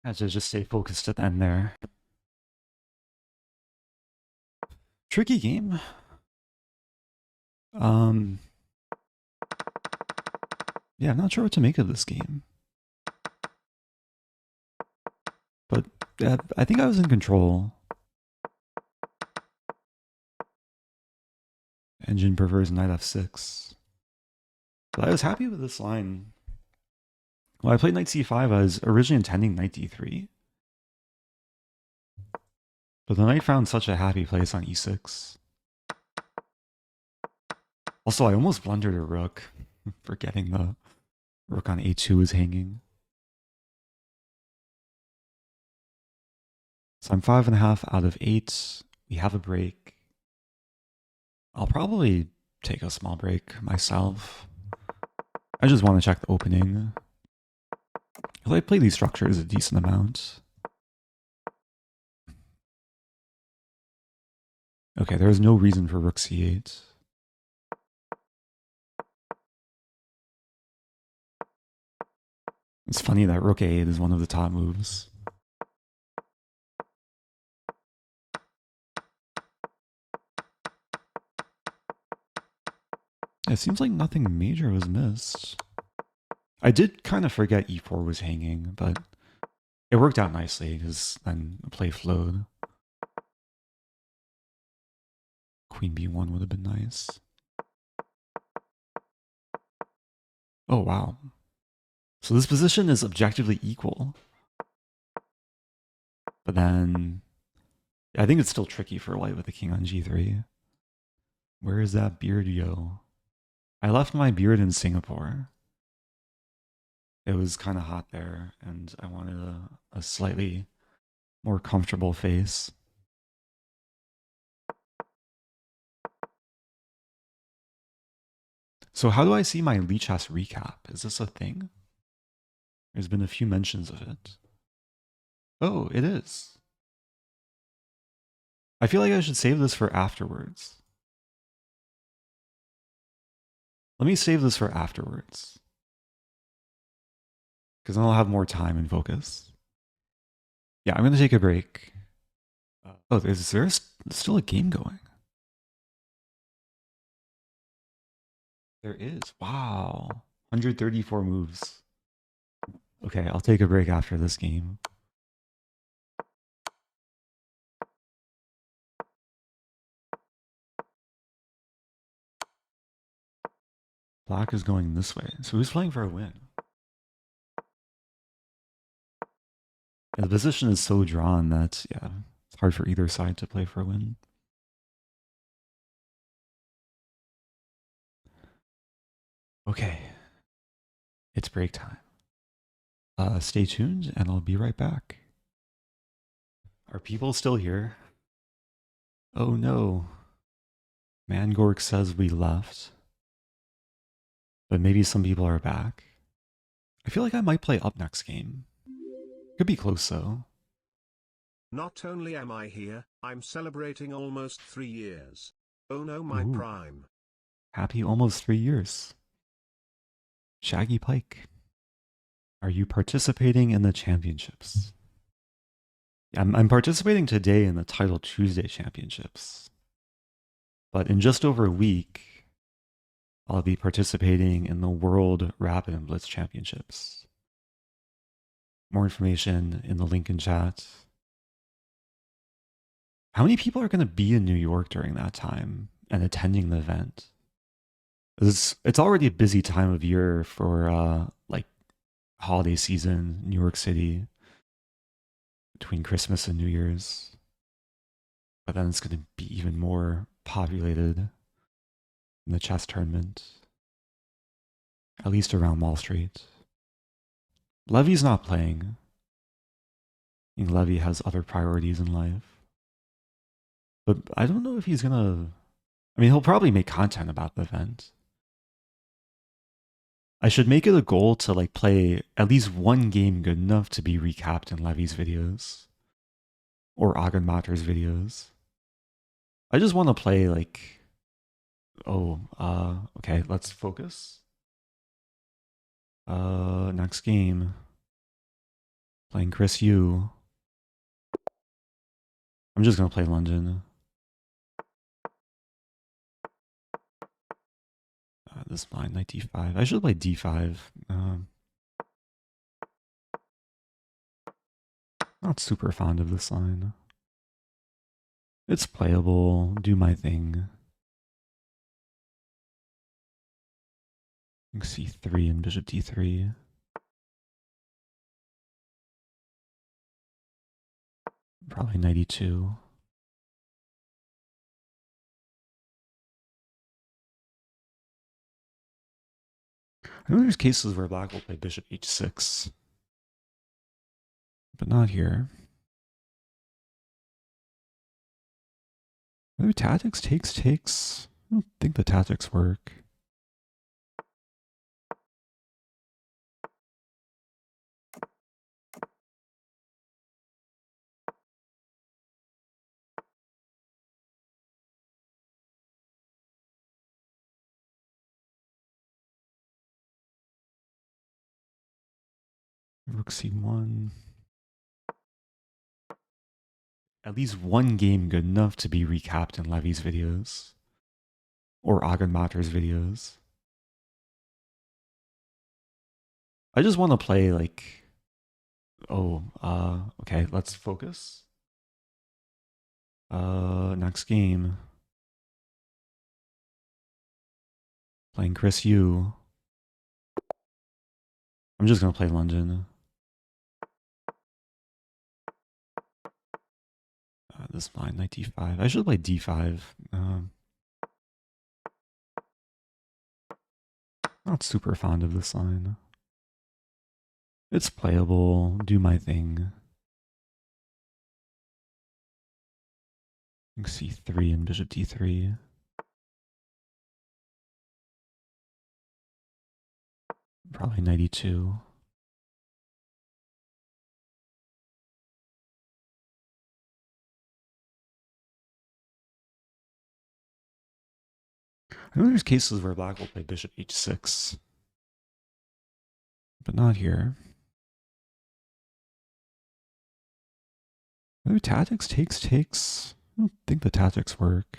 I had to just stay focused at the end there. Tricky game. Yeah, I'm not sure what to make of this game. But I think I was in control. Engine prefers knight f6. But I was happy with this line. When I played knight c5, I was originally intending knight d3. But the knight found such a happy place on e6. Also, I almost blundered a rook, forgetting the rook on a2 was hanging. So I'm 5.5 out of 8. We have a break. I'll probably take a small break myself. I just want to check the opening. I play these structures a decent amount. Okay, there is no reason for rook c8. It's funny that rook a8 is one of the top moves. It seems like nothing major was missed. I did kind of forget e4 was hanging, but it worked out nicely because then the play flowed. Queen b1 would have been nice. Oh, wow. So this position is objectively equal. But then I think it's still tricky for white with the king on g3. Where is that beard go? I left my beard in Singapore. It was kind of hot there, and I wanted a slightly more comfortable face. So how do I see my Lichess recap? Is this a thing? There's been a few mentions of it. Oh, it is. I feel like I should save this for afterwards. Let me save this for afterwards. Because then I'll have more time and focus. Yeah, I'm going to take a break. Oh, is there still a game going? There is. Wow. 134 moves. Okay, I'll take a break after this game. Black is going this way. So who's playing for a win? Yeah, the position is so drawn that, yeah, it's hard for either side to play for a win. Okay. It's break time. Stay tuned and I'll be right back. Are people still here? Oh no. Mangork says we left. But maybe some people are back. I feel like I might play up next game. Could be close though. Not only am I here, I'm celebrating almost 3 years. Oh no, my Ooh. prime. Happy almost 3 years. Shaggy Pike. Are you participating in the championships? I'm participating today in the Title Tuesday championships. But in just over a week, I'll be participating in the World Rapid and Blitz Championships. More information in the link in chat. How many people are going to be in New York during that time and attending the event? It's already a busy time of year for like holiday season, New York City, between Christmas and New Year's. But then it's going to be even more populated in the chess tournament, at least around Wall Street. Levy's not playing. I think Levy has other priorities in life. But I don't know if he's going to... I mean, he'll probably make content about the event. I should make it a goal to like play at least one game good enough to be recapped in Levy's videos. Or Agincourt's videos. I just want to play like... okay, let's focus. Next game. Playing Chris Yu. I'm just gonna play London. This line, knight d5. I should play d5. Not super fond of this line. It's playable. Do my thing. c3 and bishop d3. Probably knight e2. I know there's cases where black will play bishop h6. But not here. Maybe tactics takes. I don't think the tactics work. Rook c1. At least one game good enough to be recapped in Levy's videos. Or Agincourt's videos. I just want to play like... okay, let's focus. Next game. Playing Chris Yu. I'm just gonna play London. This line, knight d5. I should play d5. Not super fond of this line. It's playable. Do my thing. c3 and bishop d3. Probably knight e2. I know there's cases where black will play bishop h6. But not here. Maybe tactics takes. I don't think the tactics work.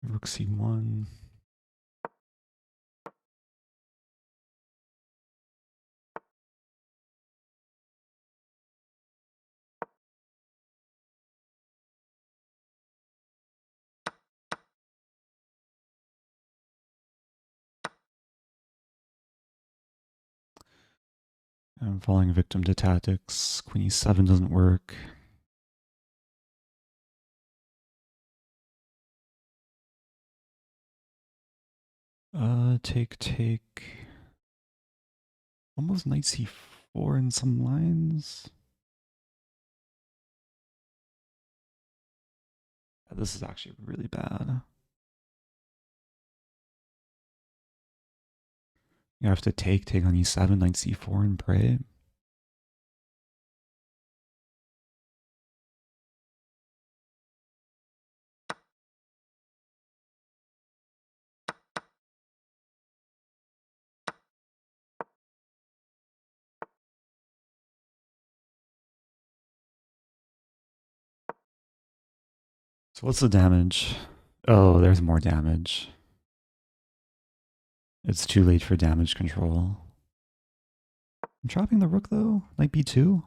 Rook c1. I'm falling victim to tactics. Queen e7 doesn't work. Take. Almost knight c4 in some lines. This is actually really bad. You have to take on e7, knight c4, and pray. So what's the damage? Oh, there's more damage. It's too late for damage control. I'm dropping the rook though. Knight b2.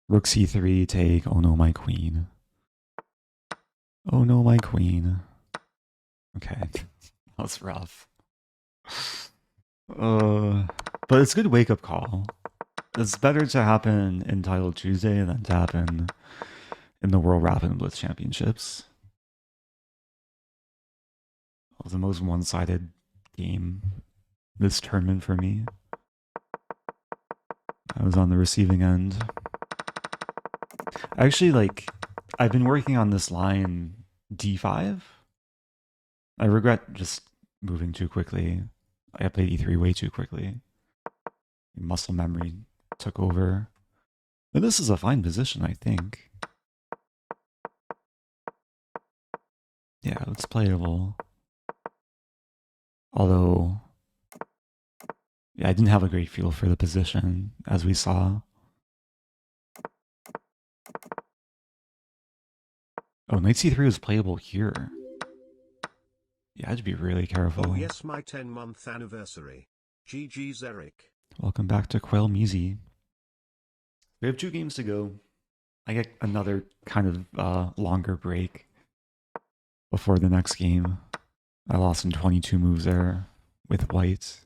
Rook c3, take. Oh no, my queen. Oh no, my queen. Okay, that's rough. But it's a good wake-up call. It's better to happen in Title Tuesday than to happen in the World Rapid and Blitz Championships. It was the most one-sided game this tournament for me. I was on the receiving end. Actually, I've been working on this line d5. I regret just moving too quickly. I played e3 way too quickly. Muscle memory took over. But this is a fine position, I think. Yeah, it's playable. Although, yeah, I didn't have a great feel for the position, as we saw. Oh, knight c3 was playable here. Yeah, I had to be really careful. Oh yes, my 10-month anniversary. GG's Eric. Welcome back to Quail Musi. We have 2 games to go. I get another kind of longer break before the next game. I lost in 22 moves there with white.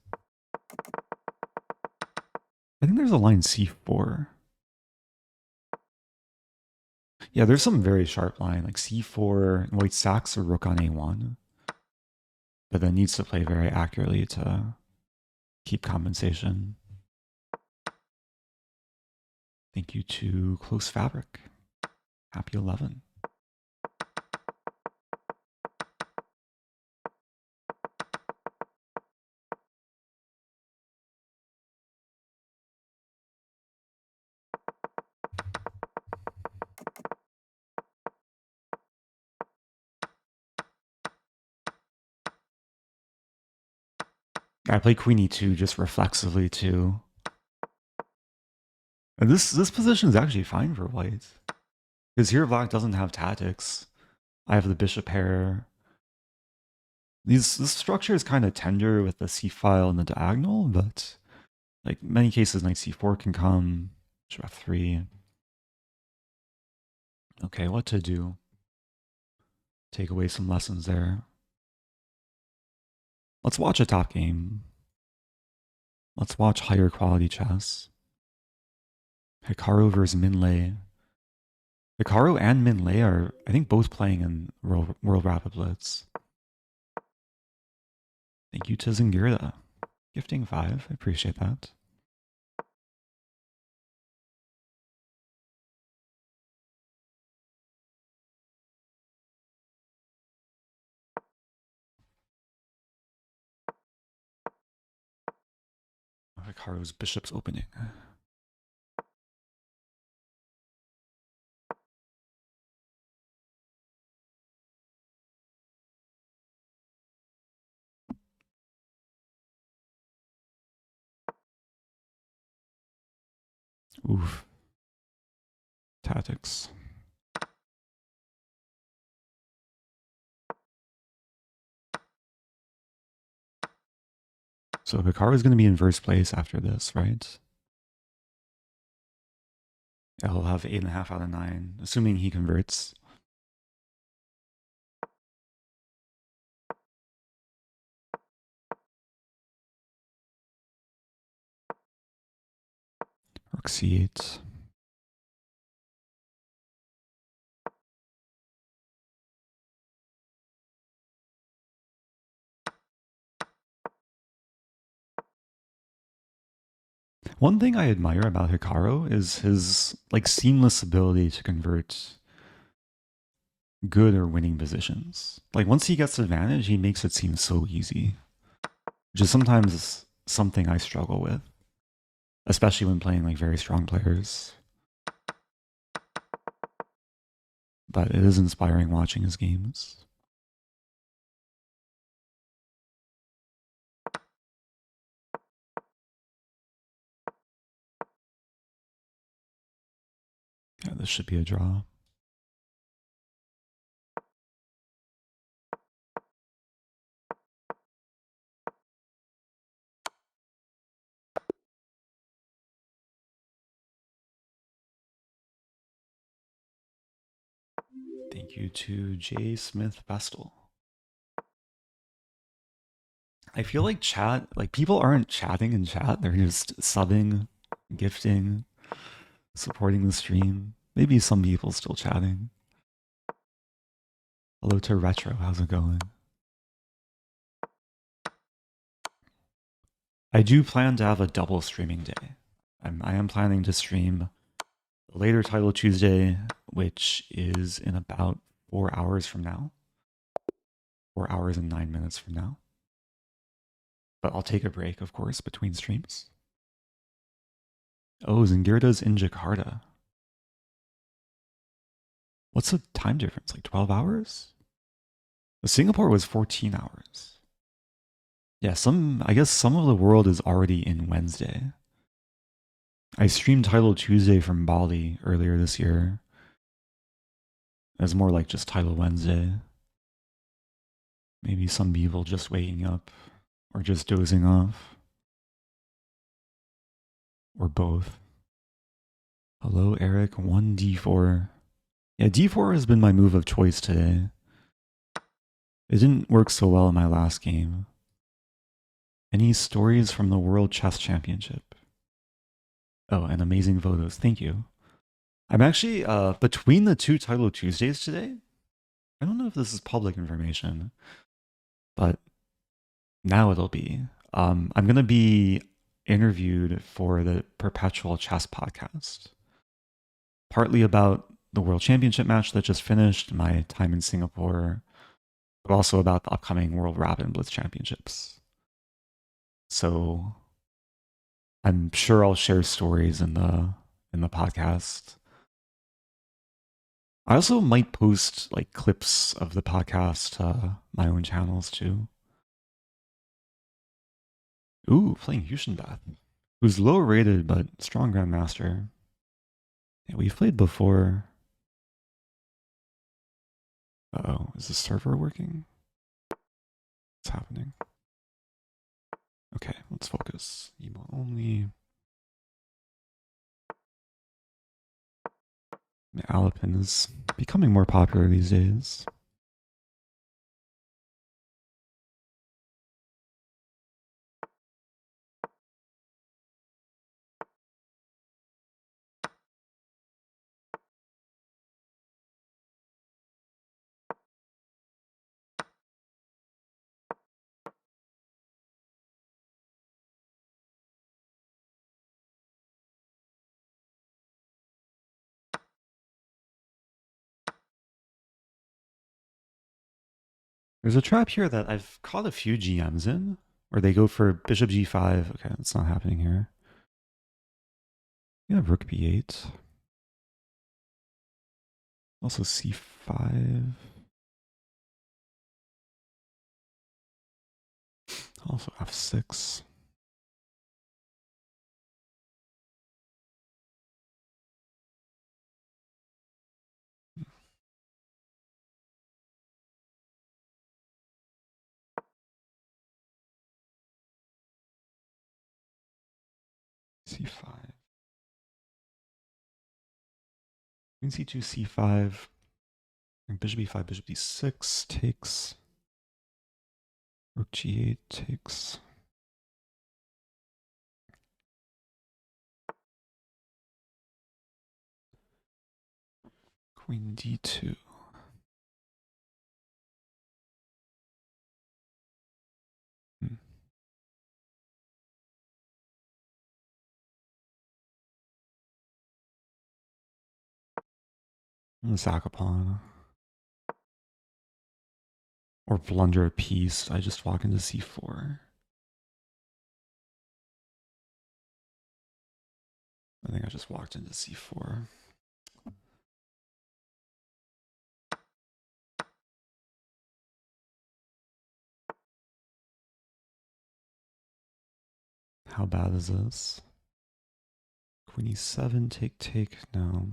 I think there's a line c4. Yeah, there's some very sharp line, like c4, white sacks or rook on a1. But then needs to play very accurately to keep compensation. Thank you to Close Fabric. Happy 11. I play Queen e2 just reflexively too. And this position is actually fine for white. Because here black doesn't have tactics. I have the bishop pair. This structure is kind of tender with the c-file and the diagonal, but like many cases knight c4 can come, bishop f3. Okay, what to do? Take away some lessons there. Let's watch a top game. Let's watch higher quality chess. Hikaru versus Minlay. Hikaru and Minlay are, I think, both playing in World Rapid Blitz. Thank you to Zingirda. Gifting 5, I appreciate that. Hikaru's bishop's opening. Oof. Tactics. So Hikaru is going to be in first place after this, right? Yeah, he'll have 8.5 out of 9, assuming he converts. Rook c8. One thing I admire about Hikaru is his like seamless ability to convert good or winning positions. Like once he gets advantage, he makes it seem so easy, which is sometimes something I struggle with, especially when playing like very strong players. But it is inspiring watching his games. Yeah, this should be a draw. Thank you to J. Smith Bestel. I feel like chat, like people aren't chatting in chat, they're just subbing, gifting, supporting the stream. Maybe some people still chatting. Hello to Retro, how's it going? I do plan to have a double streaming day. I am planning to stream the later title Tuesday, which is in about 4 hours from now. 4 hours and 9 minutes from now. but I'll take a break, of course, between streams. Oh, Zingirda's in Jakarta. What's the time difference? Like 12 hours? Singapore was 14 hours. Yeah, I guess some of the world is already in Wednesday. I streamed Title Tuesday from Bali earlier this year. It's more like just Title Wednesday. Maybe some people just waking up or just dozing off. Or both. Hello, Eric. 1d4. Yeah, d4 has been my move of choice today. It didn't work so well in my last game. Any stories from the World Chess Championship? Oh, and amazing photos. Thank you. I'm actually, between the two Title Tuesdays today, I don't know if this is public information, but now it'll be. I'm going to be interviewed for the Perpetual Chess podcast. Partly about the World Championship match that just finished, my time in Singapore, but also about the upcoming World Rapid and Blitz Championships. So I'm sure I'll share stories in the podcast. I also might post like clips of the podcast to my own channels too. Ooh, playing Huschenbeth, who's low rated but strong grandmaster. Yeah, we've played before. Uh-oh, is the server working? What's happening? Okay, let's focus. Emo only. Alapin is becoming more popular these days. There's a trap here that I've caught a few GMs in, where they go for bishop g5. Okay, that's not happening here. You have rook b8. Also c5. Also f6. c5. Queen c2, c5. And bishop e5, bishop d6 takes. Rook g8 takes. Queen d2. Sack a pawn. Or blunder a piece. I just walk into c4. I think I just walked into c4. How bad is this? Queen e7, take, no.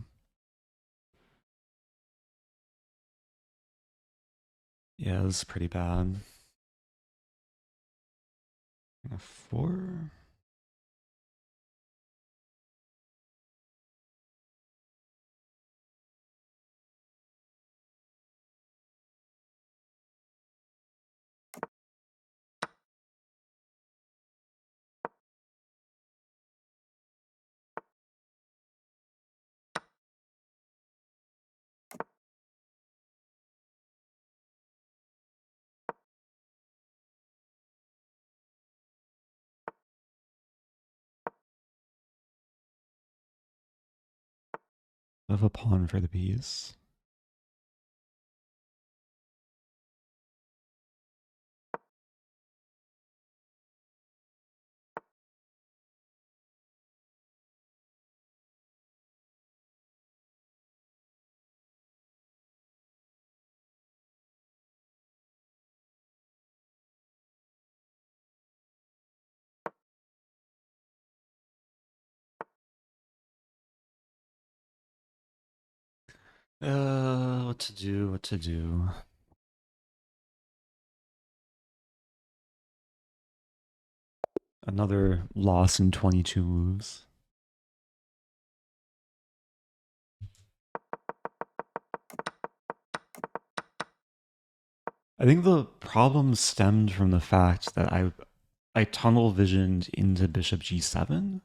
Yeah, this is pretty bad. F4. I have a pawn for the piece. What to do, what to do. Another loss in 22 moves. I think the problem stemmed from the fact that I tunnel visioned into bishop g7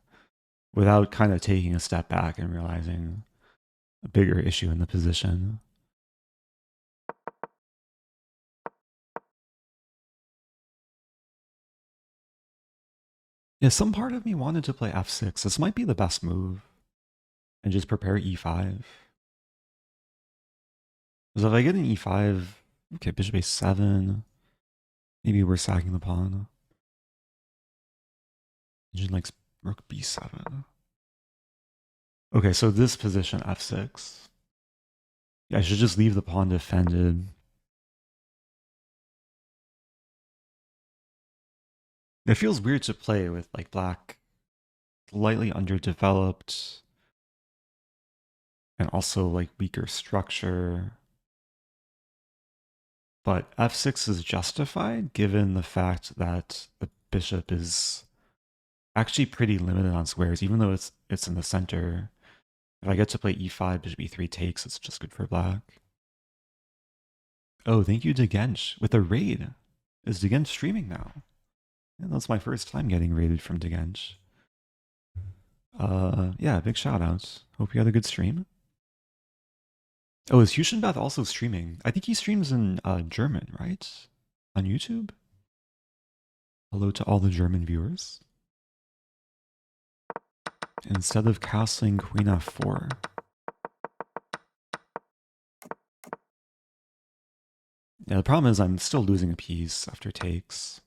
without kind of taking a step back and realizing a bigger issue in the position. Yeah, some part of me wanted to play f6. This might be the best move. And just prepare e5. Because if I get an e5, okay, bishop a7, maybe we're sacking the pawn. Engine likes rook b7. Okay, so this position, f6. Yeah, I should just leave the pawn defended. It feels weird to play with like black slightly underdeveloped and also like weaker structure. But f6 is justified given the fact that the bishop is actually pretty limited on squares, even though it's in the center. If I get to play e5, bishop e3 takes, it's just good for black. Oh, thank you, Degench, with a raid. Is Degench streaming now? Yeah, that's my first time getting raided from Degench. Yeah, big shout out. Hope you had a good stream. Oh, is Huschenbeth also streaming? I think he streams in German, right? On YouTube? Hello to all the German viewers. Instead of castling queen f4. Yeah, the problem is I'm still losing a piece after takes.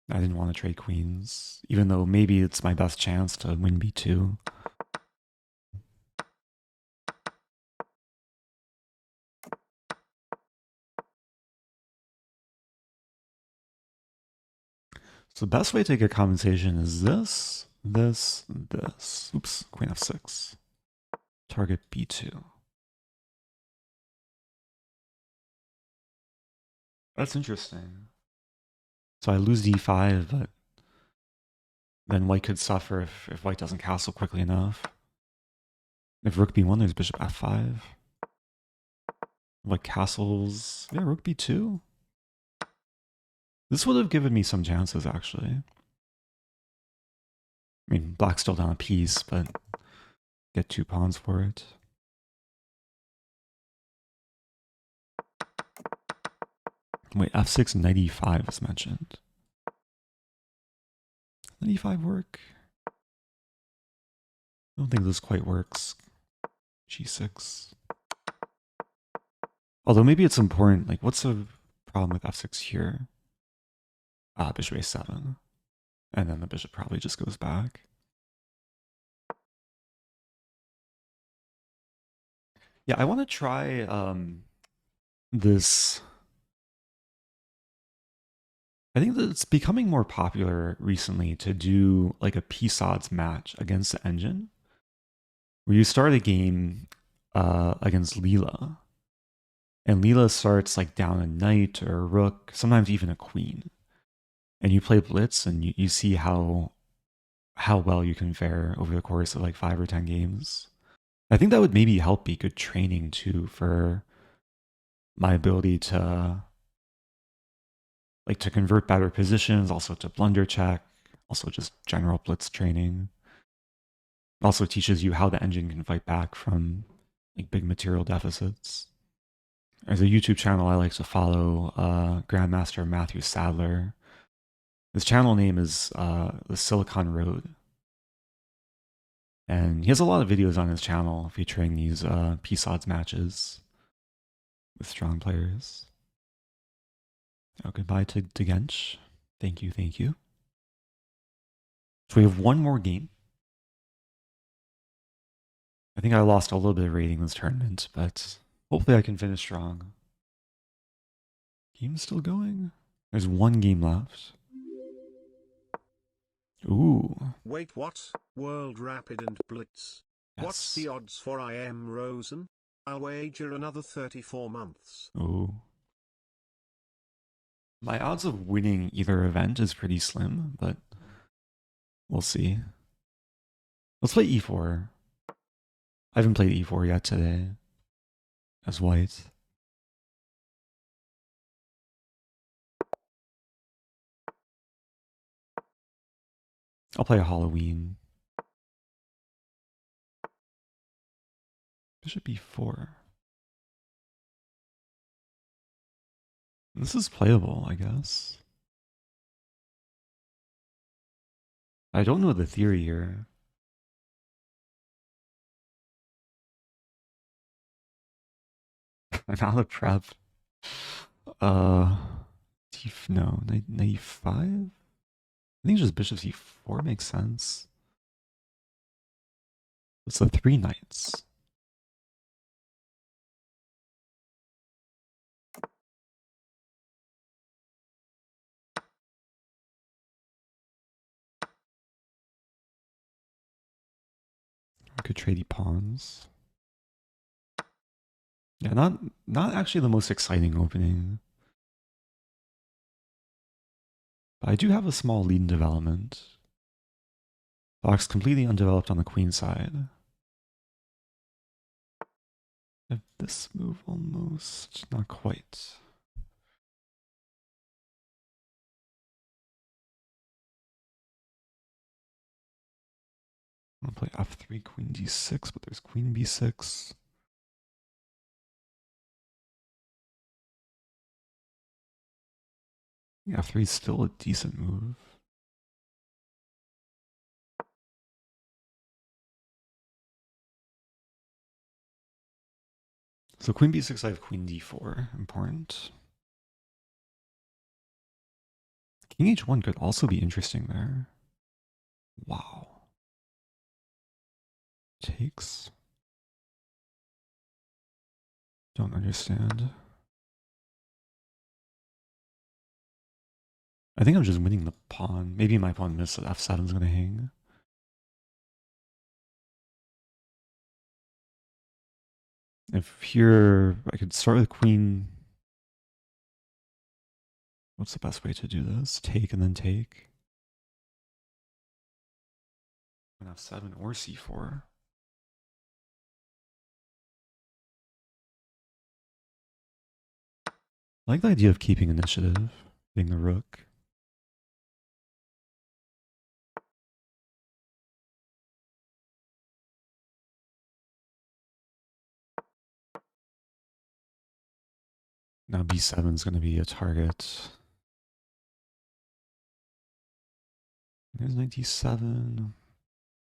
I didn't want to trade queens, even though maybe it's my best chance to win b2. So the best way to get compensation is this, this, this. Oops, queen f6. Target b2. That's interesting. So I lose d5, but then white could suffer if white doesn't castle quickly enough. If rook b1, there's bishop f5. White castles, yeah, rook b2. This would have given me some chances, actually. I mean, black's still down a piece, but get 2 pawns for it. Wait, f6, knight e5 is mentioned. Knight e5 work? I don't think this quite works. g6. Although maybe it's important, like what's the problem with f6 here? Ah, bishop a7. And then the bishop probably just goes back. Yeah, I want to try this. I think that it's becoming more popular recently to do like a piece odds match against the engine, where you start a game against Leela, and Leela starts like down a knight or a rook, sometimes even a queen, and you play Blitz, and you see how well you can fare over the course of like 5 or 10 games. I think that would maybe help be good training too for my ability to convert better positions, also to blunder check, also just general Blitz training. Also teaches you how the engine can fight back from like big material deficits. There's a YouTube channel I like to follow, Grandmaster Matthew Sadler. His channel name is the Silicon Road. And he has a lot of videos on his channel featuring these piece odds matches with strong players. Oh, goodbye to Degench. Thank you, thank you. So we have one more game. I think I lost a little bit of rating this tournament, but hopefully I can finish strong. Game's still going? There's one game left. Ooh. Wait, what? World Rapid and Blitz. What's the odds for I am Rosen? I'll wager another 34 months. Oh. My odds of winning either event is pretty slim, but we'll see. Let's play e4. I haven't played e4 yet today as white. I'll play a Halloween. Bishop e4. This is playable, I guess. I don't know the theory here. I'm out of prep. No, knight 5? I think just bishop c4 makes sense. It's the 3 knights. I could trade pawns. Yeah, not actually the most exciting opening. But I do have a small lead in development. Black's completely undeveloped on the queen side. I have this move almost, not quite. I'm gonna play f3, queen d6, but there's queen b6. F3 is still a decent move. So queen b6, I have queen d4, important. King h1 could also be interesting there. Wow. Takes. Don't understand. I think I'm just winning the pawn. Maybe my pawn missed, f7 is going to hang. If here, I could start with queen. What's the best way to do this? Take and then take. f7 or c4. I like the idea of keeping initiative, being the rook. Now b7 is going to be a target. There's knight d7.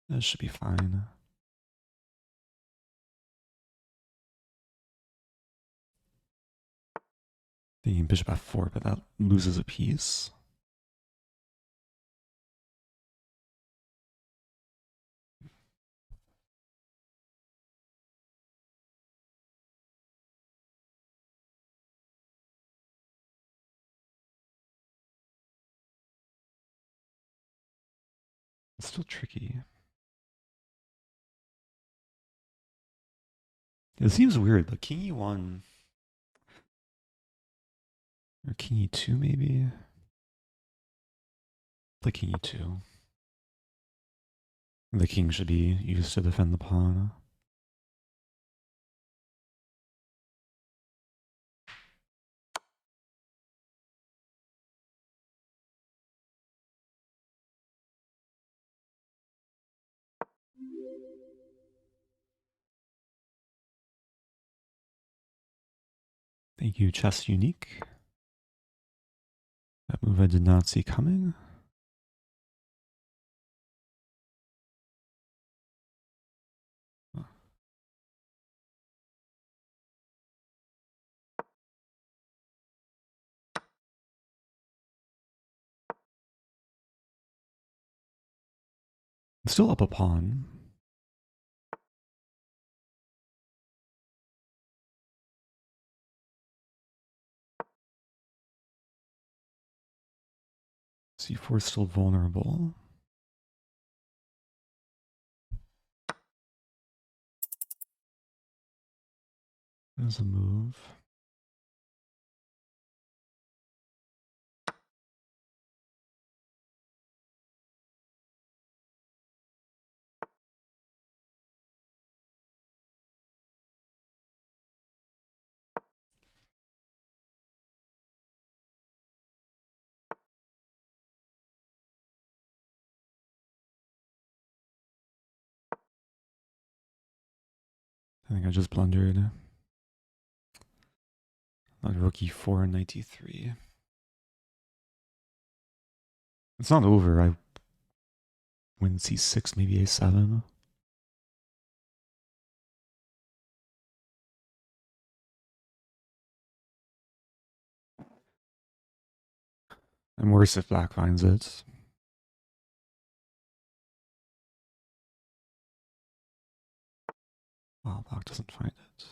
That should be fine. Thinking bishop f4, but that loses a piece. It's still tricky. It seems weird, but king e1 or king e2 maybe. Play king e2. The king should be used to defend the pawn. Thank you, Chess Unique. That move I did not see coming. I'm still up a pawn. c4 is still vulnerable. There's a move. I think I just blundered. Rook e4 and knight e3. It's not over. I win c6, maybe a7. And worse if black finds it. Wow, black doesn't find it.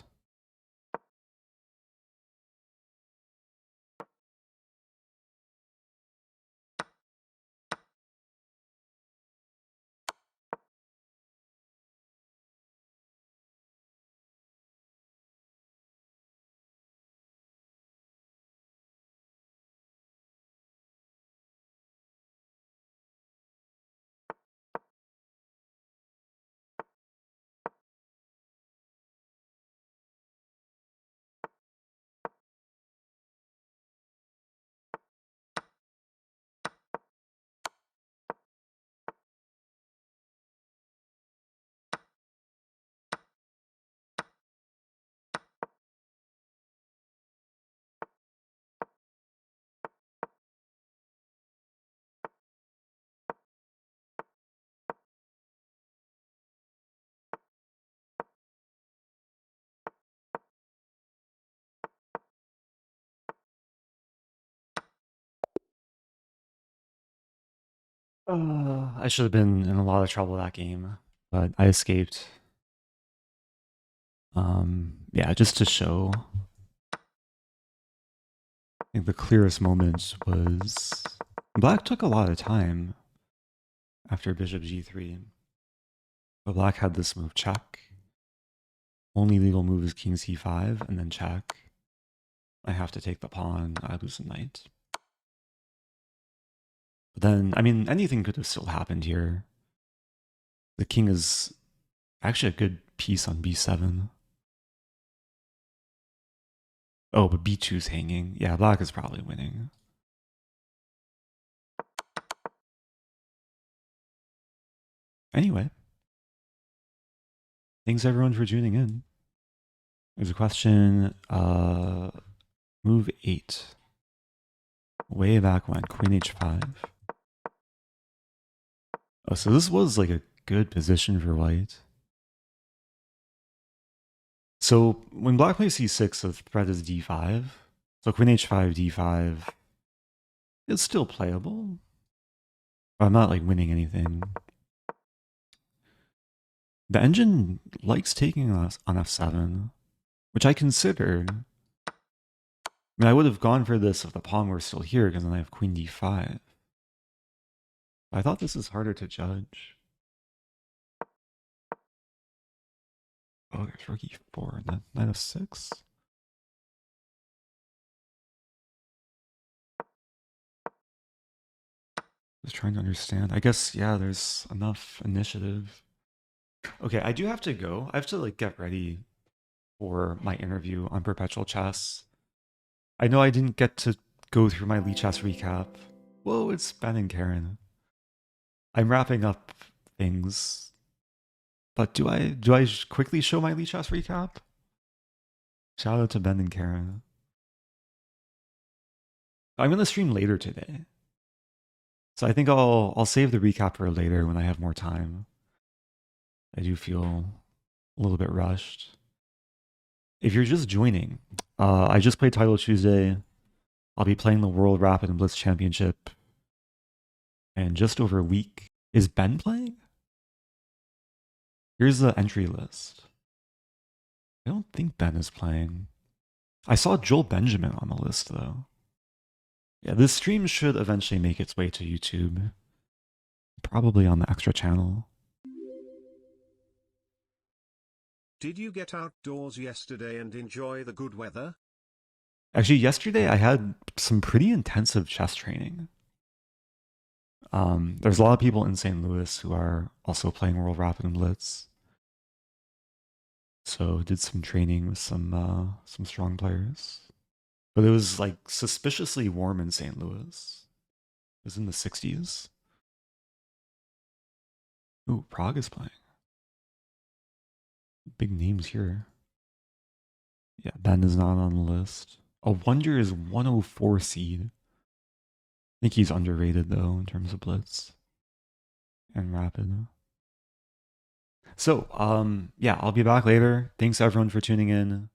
I should have been in a lot of trouble that game, but I escaped. Yeah, just to show. I think the clearest moment was black took a lot of time after bishop g3. But black had this move check. Only legal move is king c5 and then check. I have to take the pawn, I lose a knight. But then, I mean, anything could have still happened here. The king is actually a good piece on b7. Oh, but b2's hanging. Yeah, black is probably winning. Anyway. Thanks everyone for tuning in. There's a question, move 8. Way back when, queen h5. Oh, so this was like a good position for white. So when black plays c6, the threat is d5. So queen h5, d5 is still playable. But I'm not like winning anything. The engine likes taking us on f7, which I considered. I mean, I would have gone for this if the pawn were still here, because then I have queen d5. I thought this is harder to judge. Oh, there's rook e4 and then knight f6. Just trying to understand. I guess, yeah, there's enough initiative. Okay, I do have to go. I have to like get ready for my interview on Perpetual Chess. I know I didn't get to go through my Lee Chess recap. Whoa, it's Ben and Karen. I'm wrapping up things. But do I quickly show my Lee Chess recap? Shout out to Ben and Karen. I'm gonna stream later today. So I think I'll save the recap for later when I have more time. I do feel a little bit rushed. If you're just joining, I just played Title Tuesday. I'll be playing the World Rapid and Blitz Championship in just over a week. Is Ben playing? Here's the entry list. I don't think Ben is playing. I saw Joel Benjamin on the list, though. Yeah, this stream should eventually make its way to YouTube. Probably on the extra channel. Did you get outdoors yesterday and enjoy the good weather? Actually, yesterday I had some pretty intensive chess training. There's a lot of people in St. Louis who are also playing World Rapid and Blitz. So did some training with some strong players. But it was like suspiciously warm in St. Louis. It was in the 60s. Ooh, Prague is playing. Big names here. Yeah, Ben is not on the list. A Wonder is 104 seed. I think he's underrated though in terms of Blitz and Rapid. So, yeah, I'll be back later. Thanks everyone for tuning in.